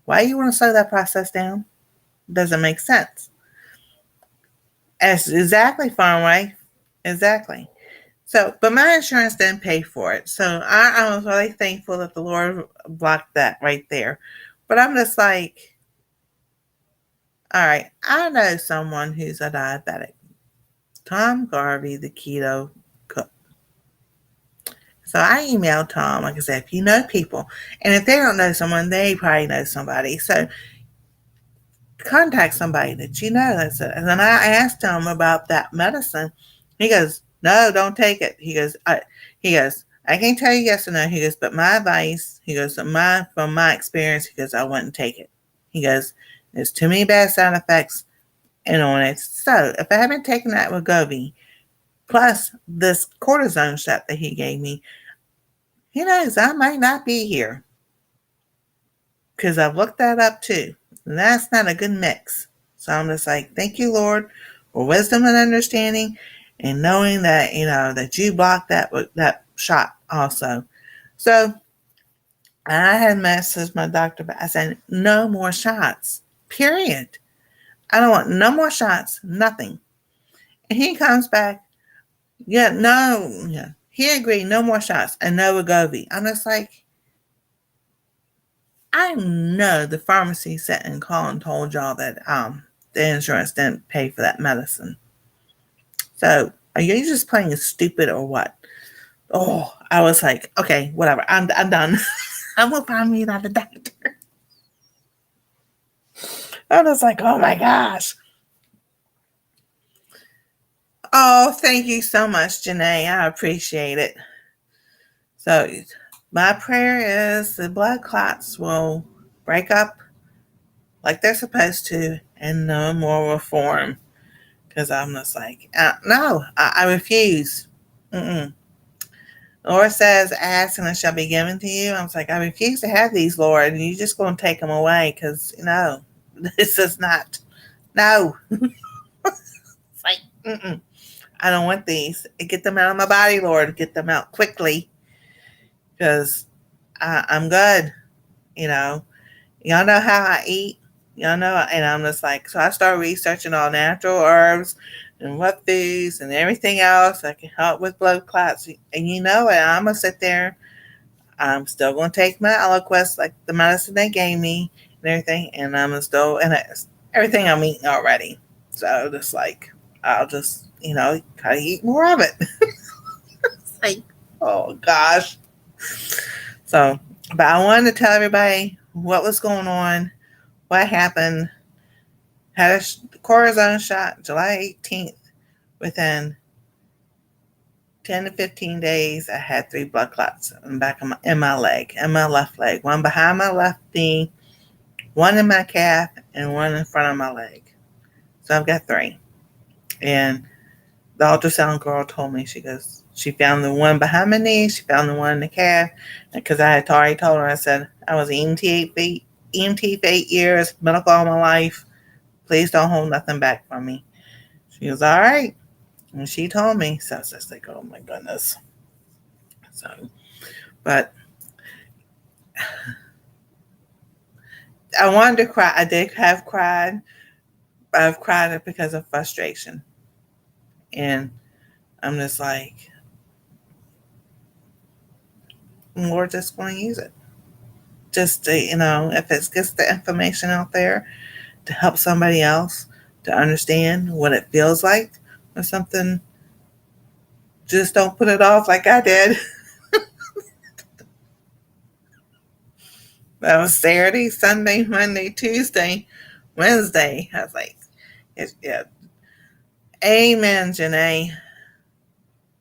Why you want to slow that process down? Doesn't make sense. That's exactly, farm wife. Exactly. So, but my insurance didn't pay for it. So I was really thankful that the Lord blocked that right there. But I'm just like, all right, I know someone who's a diabetic. Tom Garvey, the keto cook. So I emailed Tom, like I said, if you know people, and if they don't know someone, they probably know somebody. So contact somebody that you know. And then I asked him about that medicine. He goes, no, don't take it. He goes, I can't tell you yes or no. He goes, but my advice, he goes, from my experience, he goes, I wouldn't take it. He goes, there's too many bad side effects on it. So if I haven't taken that Wegovy, plus this cortisone shot that he gave me, he knows I might not be here. Because I've looked that up too. And that's not a good mix. So I'm just like, thank you, Lord, for wisdom and understanding and knowing that, that you blocked that shot also. So I had messaged my doctor, but I said, no more shots, period. I don't want no more shots, nothing. And he comes back, he agreed, no more shots and no Wegovy. I'm just like, I know the pharmacy sat and called and told y'all that the insurance didn't pay for that medicine. So are you just playing stupid or what? Oh, I was like, okay, whatever. I'm done. I'm gonna find me another doctor. I was like, oh my gosh. Oh, thank you so much, Janae. I appreciate it. So my prayer is the blood clots will break up like they're supposed to and no more will form. Because I'm just like, no, I refuse. Mm-mm. Lord says, ask and it shall be given to you. I was like, I refuse to have these, Lord. And you're just going to take them away because, this is not, no. It's like, mm-mm. I don't want these. Get them out of my body, Lord. Get them out quickly because I'm good. Y'all know how I eat. Y'all know, and I'm just like, so I started researching all natural herbs and what foods and everything else that can help with blood clots. And you know what? I'm going to sit there. I'm still going to take my Eliquis, like the medicine they gave me and everything. And I'm still, and everything I'm eating already. So just like, I'll just, kind of eat more of it. It's like, oh gosh. So, but I wanted to tell everybody what was going on, what happened. Had a cortisone shot July 18th. Within 10 to 15 days, I had 3 blood clots in my leg, in my left leg. One behind my left knee, one in my calf, and one in front of my leg. So I've got 3. And the ultrasound girl told me, she goes, She found the one behind my knee. She found the one in the calf. Because I had already told her, I said, I was EMT for 8 years, medical all my life. Please don't hold nothing back from me. She was all right. And she told me. So I was just like, oh my goodness. So, but I wanted to cry. I did have cried. I've cried because of frustration. And I'm just like, we're just going to use it. Just to, if it gets the information out there to help somebody else to understand what it feels like or something, just don't put it off like I did. That was Saturday, Sunday, Monday, Tuesday, Wednesday. I was like, yeah. Amen, Janae.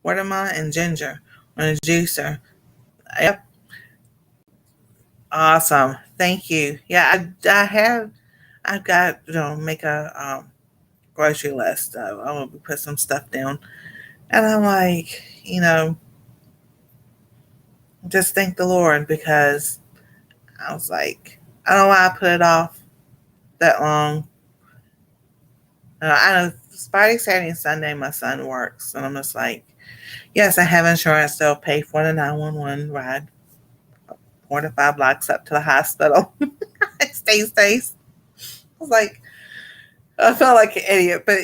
Watermelon and ginger on a juicer. Yep. Awesome. Thank you. Yeah, I've got, make a grocery list. I'm going to put some stuff down. And I'm like, just thank the Lord, because I was like, I don't know why I put it off that long. I know Friday, Saturday, and Sunday my son works. And I'm just like, yes, I have insurance. They'll pay for the 911 ride 4 to 5 blocks up to the hospital. Stay safe. I was like, I felt like an idiot, but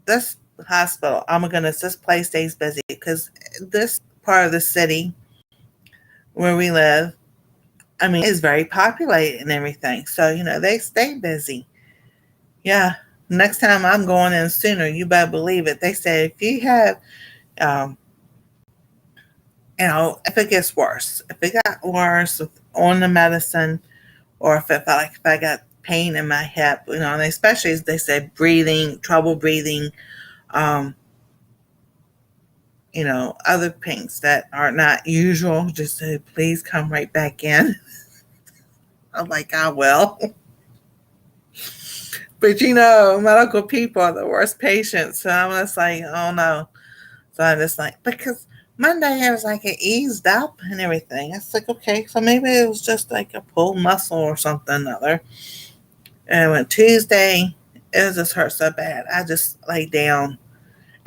this hospital, oh my goodness, this place stays busy, because this part of the city where we live, I mean, is very populated and everything. So, they stay busy. Yeah. Next time I'm going in sooner, you better believe it. They say if you have, if it gets worse, if it got worse on the medicine, or if I got pain in my hip, and especially as they say, trouble breathing, other pains that are not usual, just say, please come right back in. I'm like, I will. But medical people are the worst patients. So I'm just like, oh no. So I'm just like, because Monday it was like it eased up and everything. It's like, okay, so maybe it was just like a pulled muscle or something other. And when Tuesday, it just hurt so bad. I just laid down.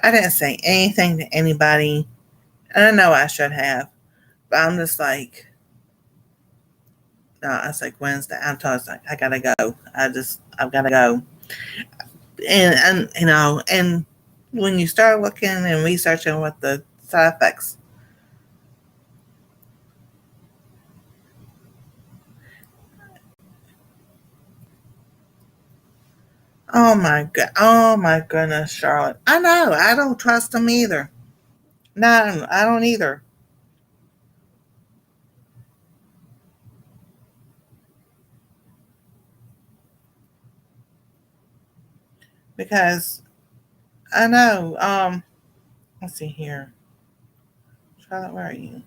I didn't say anything to anybody. And I know I should have. But I'm just like, no, it's like Wednesday. I'm told, like, I gotta go. I've gotta go. And when you start looking and researching what the side effects, oh my goodness, Charlotte. I know, I don't trust them either. No, I don't either. Because I know, let's see here. Charlotte, where are you?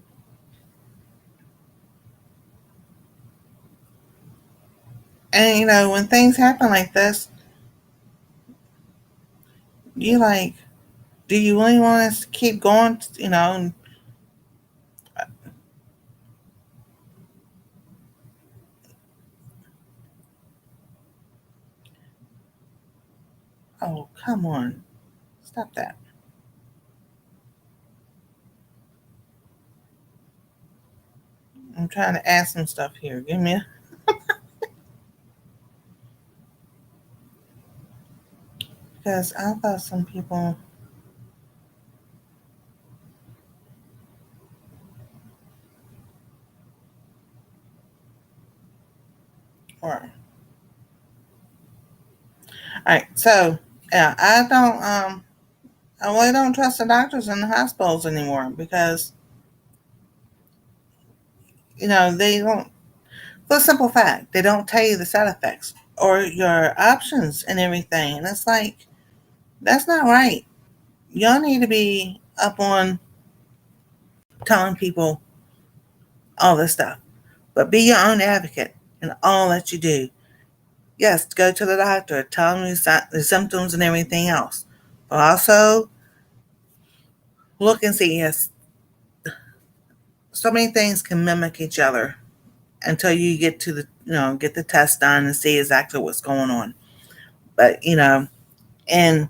And when things happen like this, you like, do you really want us to keep going? Oh, come on. Stop that. I'm trying to add some stuff here. Give me because I thought some people were. All right, so yeah, I really don't trust the doctors in the hospitals anymore, because they don't. For a simple fact, they don't tell you the side effects or your options and everything, and it's like, that's not right. Y'all need to be up on telling people all this stuff, but be your own advocate in all that you do. Yes, go to the doctor, tell them the symptoms and everything else, But also look and see, yes, so many things can mimic each other until you get to get the test done and see exactly what's going on. But, and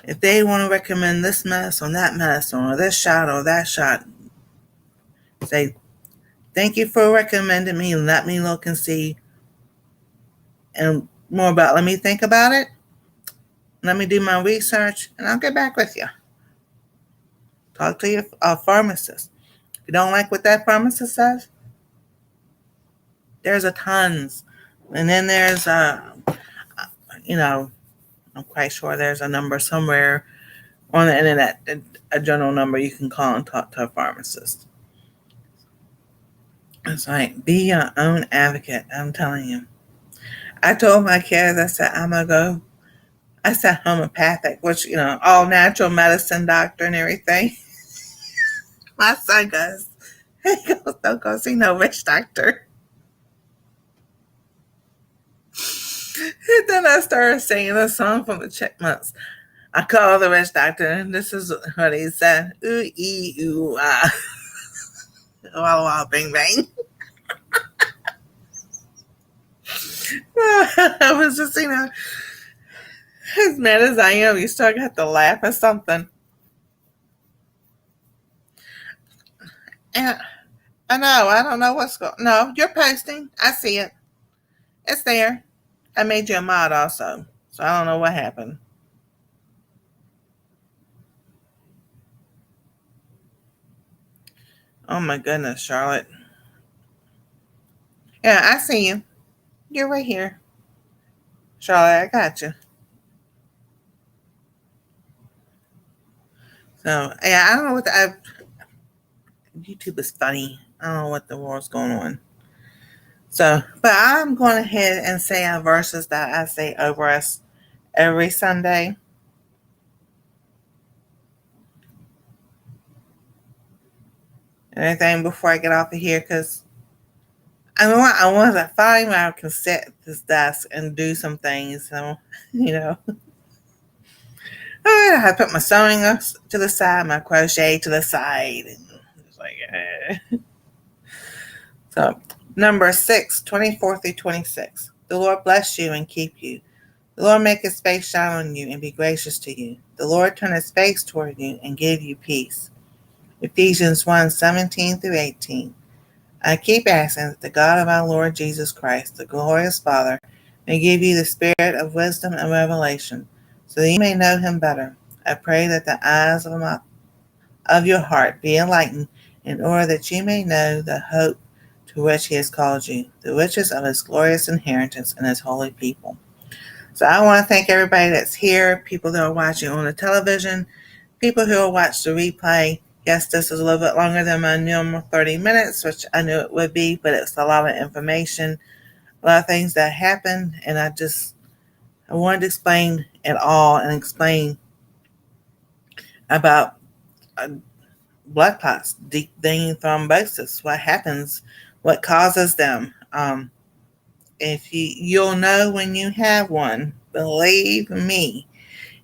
if they want to recommend this medicine or that medicine or this shot or that shot, say, thank you for recommending me. Let me look and see and more about, let me think about it. Let me do my research and I'll get back with you. Talk to your pharmacist. If you don't like what that pharmacist says, there's a tons. And then there's, I'm quite sure there's a number somewhere on the internet, a general number you can call and talk to a pharmacist. It's like, be your own advocate. I'm telling you. I told my kids, I said, I said homeopathic, which, all natural medicine doctor and everything. My son goes, don't go see no witch doctor. And then I started singing a song from the Chipmunks. I called the witch doctor, and this is what he said. Ooh, ee, ooh, ah. Walla, walla, bing, bang. I was just, as mad as I am, you still got to laugh at something. And I know, I don't know what's going on. No, you're posting. I see it. It's there. I made you a mod also, so I don't know what happened. Oh my goodness, Charlotte. Yeah, I see you. You're right here. Charlotte, I got you. So, yeah, I don't know what YouTube is funny. I don't know what the world's going on. So, but I'm going ahead and say our verses that I say over us every Sunday. Anything before I get off of here, because I want to find where I can sit at this desk and do some things. So, I put my sewing to the side, my crochet to the side. And it's like, So, number 6, 24 through 26. The Lord bless you and keep you. The Lord make his face shine on you and be gracious to you. The Lord turn his face toward you and give you peace. Ephesians 1, 17 through 18. I keep asking that the God of our Lord Jesus Christ, the glorious Father, may give you the spirit of wisdom and revelation, so that you may know him better. I pray that the eyes of your heart be enlightened, in order that you may know the hope to which he has called you, the riches of his glorious inheritance in his holy people. So I want to thank everybody that's here, people that are watching on the television, people who will watch the replay. Yes, this is a little bit longer than my normal 30 minutes, which I knew it would be, but it's a lot of information, a lot of things that happen, and I wanted to explain it all and explain about blood clots, deep vein thrombosis, what happens, what causes them. If you'll know when you have one, believe me.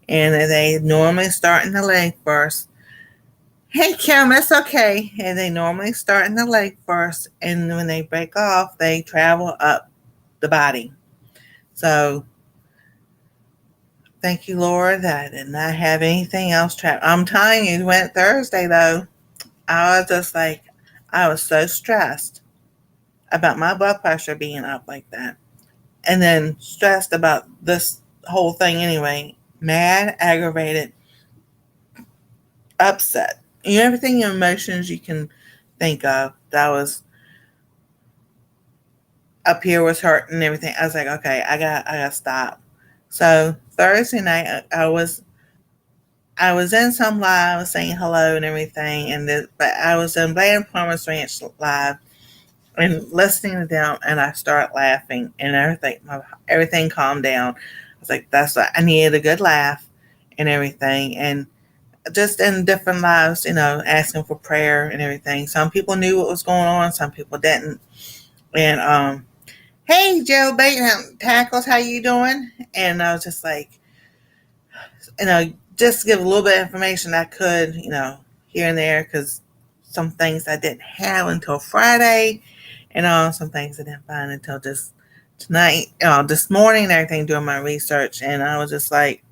And they normally start in the leg first. Hey, Kim, it's okay. And they normally start in the leg first, and when they break off, they travel up the body. So, thank you, Lord, that I did not have anything else trapped. I'm telling you, went Thursday, though. I was just like, I was so stressed about my blood pressure being up like that. And then stressed about this whole thing anyway. Mad, aggravated, upset. Everything emotions you can think of that was up here was hurting and everything. I was like, okay, I gotta stop. So Thursday night I was in some live saying hello and everything, but I was in Bland Farmers Ranch live and listening to them, and I started laughing and everything calmed down. I was like, that's what I needed, a good laugh and everything. And just in different lives, asking for prayer and everything. Some people knew what was going on, some people didn't. And hey, Joe Bait Tackles, how you doing? And I was just like, just give a little bit of information I could, here and there, because some things I didn't have until Friday, and some things I didn't find until just tonight, this morning, and everything, doing my research. And I was just like,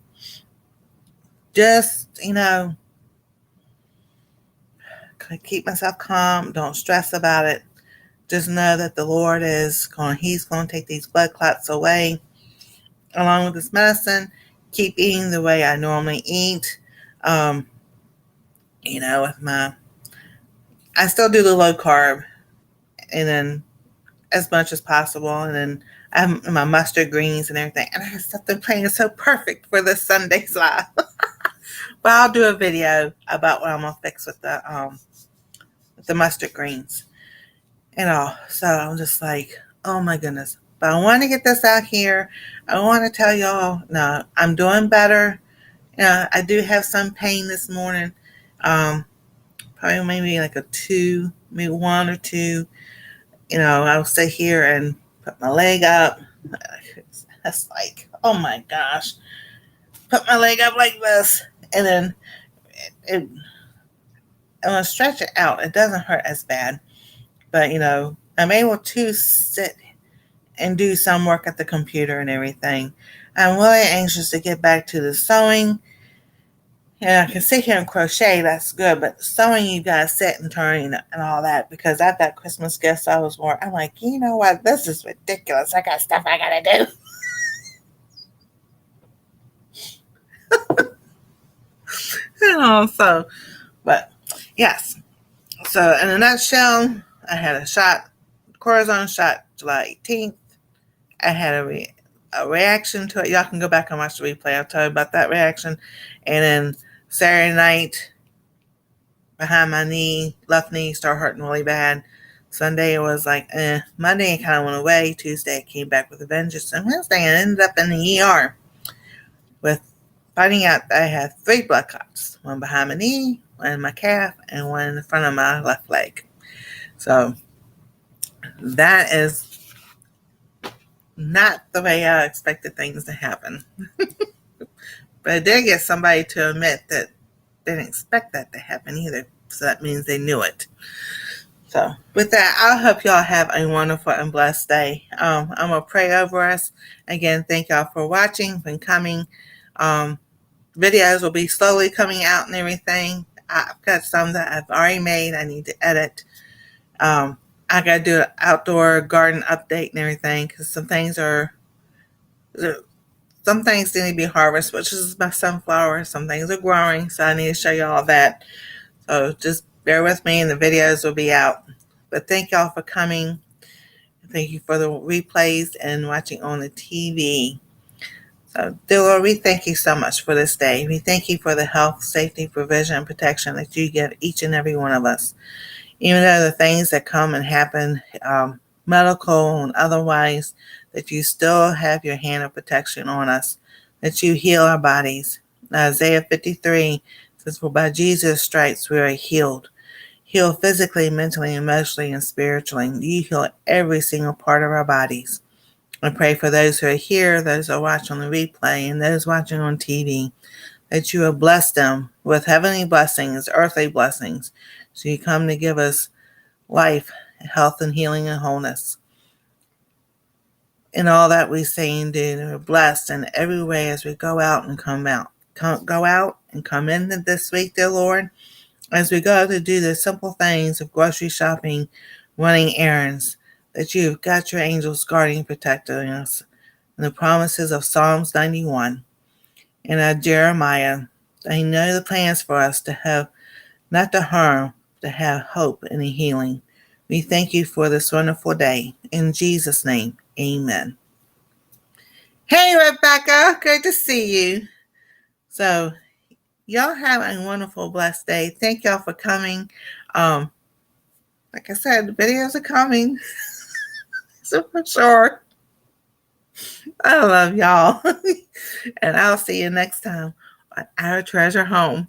keep myself calm. Don't stress about it. Just know that the Lord He's going to take these blood clots away along with this medicine. Keep eating the way I normally eat. I still do the low carb, and then as much as possible. And then I have my mustard greens and everything. And I have something playing so perfect for this Sunday's live. But I'll do a video about what I'm going to fix with the mustard greens and all. So I'm just like, oh my goodness. But I want to get this out here. I want to tell y'all, no, I'm doing better. I do have some pain this morning. Probably maybe like a 2, maybe 1 or 2. I'll sit here and put my leg up. That's like, oh my gosh. Put my leg up like this, and then I'm going to stretch it out. It doesn't hurt as bad. But, I'm able to sit and do some work at the computer and everything. I'm really anxious to get back to the sewing. I can sit here and crochet. That's good. But sewing, you got to sit and turn and all that, because I've got Christmas gifts I'm like, you know what? This is ridiculous. I got stuff I got to do. But yes. So in a nutshell, I had a cortisone shot July 18th. I had a reaction to it. Y'all can go back and watch the replay. I'll tell you about that reaction. And then Saturday night, behind my knee, left knee started hurting really bad. Sunday it was like, Monday it kind of went away. Tuesday it came back with a vengeance. And Wednesday I ended up in the ER with finding out that I had 3 blood clots. One behind my knee, one in my calf, and one in the front of my left leg. So that is not the way I expected things to happen. But I did get somebody to admit that they didn't expect that to happen either. So that means they knew it. So with that, I hope y'all have a wonderful and blessed day. I'm going to pray over us. Again, thank y'all for watching and coming. Videos will be slowly coming out and everything. I've got some that I've already made. I need to edit. I got to do an outdoor garden update and everything, because some things need to be harvested, which is my sunflowers. Some things are growing, so I need to show you all that. So just bear with me, and the videos will be out. But thank y'all for coming. Thank you for the replays and watching on the TV. So, dear Lord, we thank you so much for this day. We thank you for the health, safety, provision, and protection that you give each and every one of us. Even though the things that come and happen, medical and otherwise, that you still have your hand of protection on us, that you heal our bodies. Isaiah 53 says, for by Jesus' stripes we are healed. Healed physically, mentally, emotionally, and spiritually. You heal every single part of our bodies. I pray for those who are here, those who are watching on the replay, and those watching on TV, that you will bless them with heavenly blessings, earthly blessings. So you come to give us life, health, and healing and wholeness. In all that we say and do, we're blessed in every way as we go out and come out. Go out and come in this week, dear Lord, as we go to do the simple things of grocery shopping, running errands, that you've got your angels guarding and protecting us. And the promises of Psalms 91 and Jeremiah, they know the plans for us to have, not to harm, to have hope and a healing. We thank you for this wonderful day. In Jesus' name, amen. Hey, Rebecca, great to see you. So, y'all have a wonderful, blessed day. Thank y'all for coming. Like I said, the videos are coming. So for sure. I love y'all. And I'll see you next time on Our Treasure Home.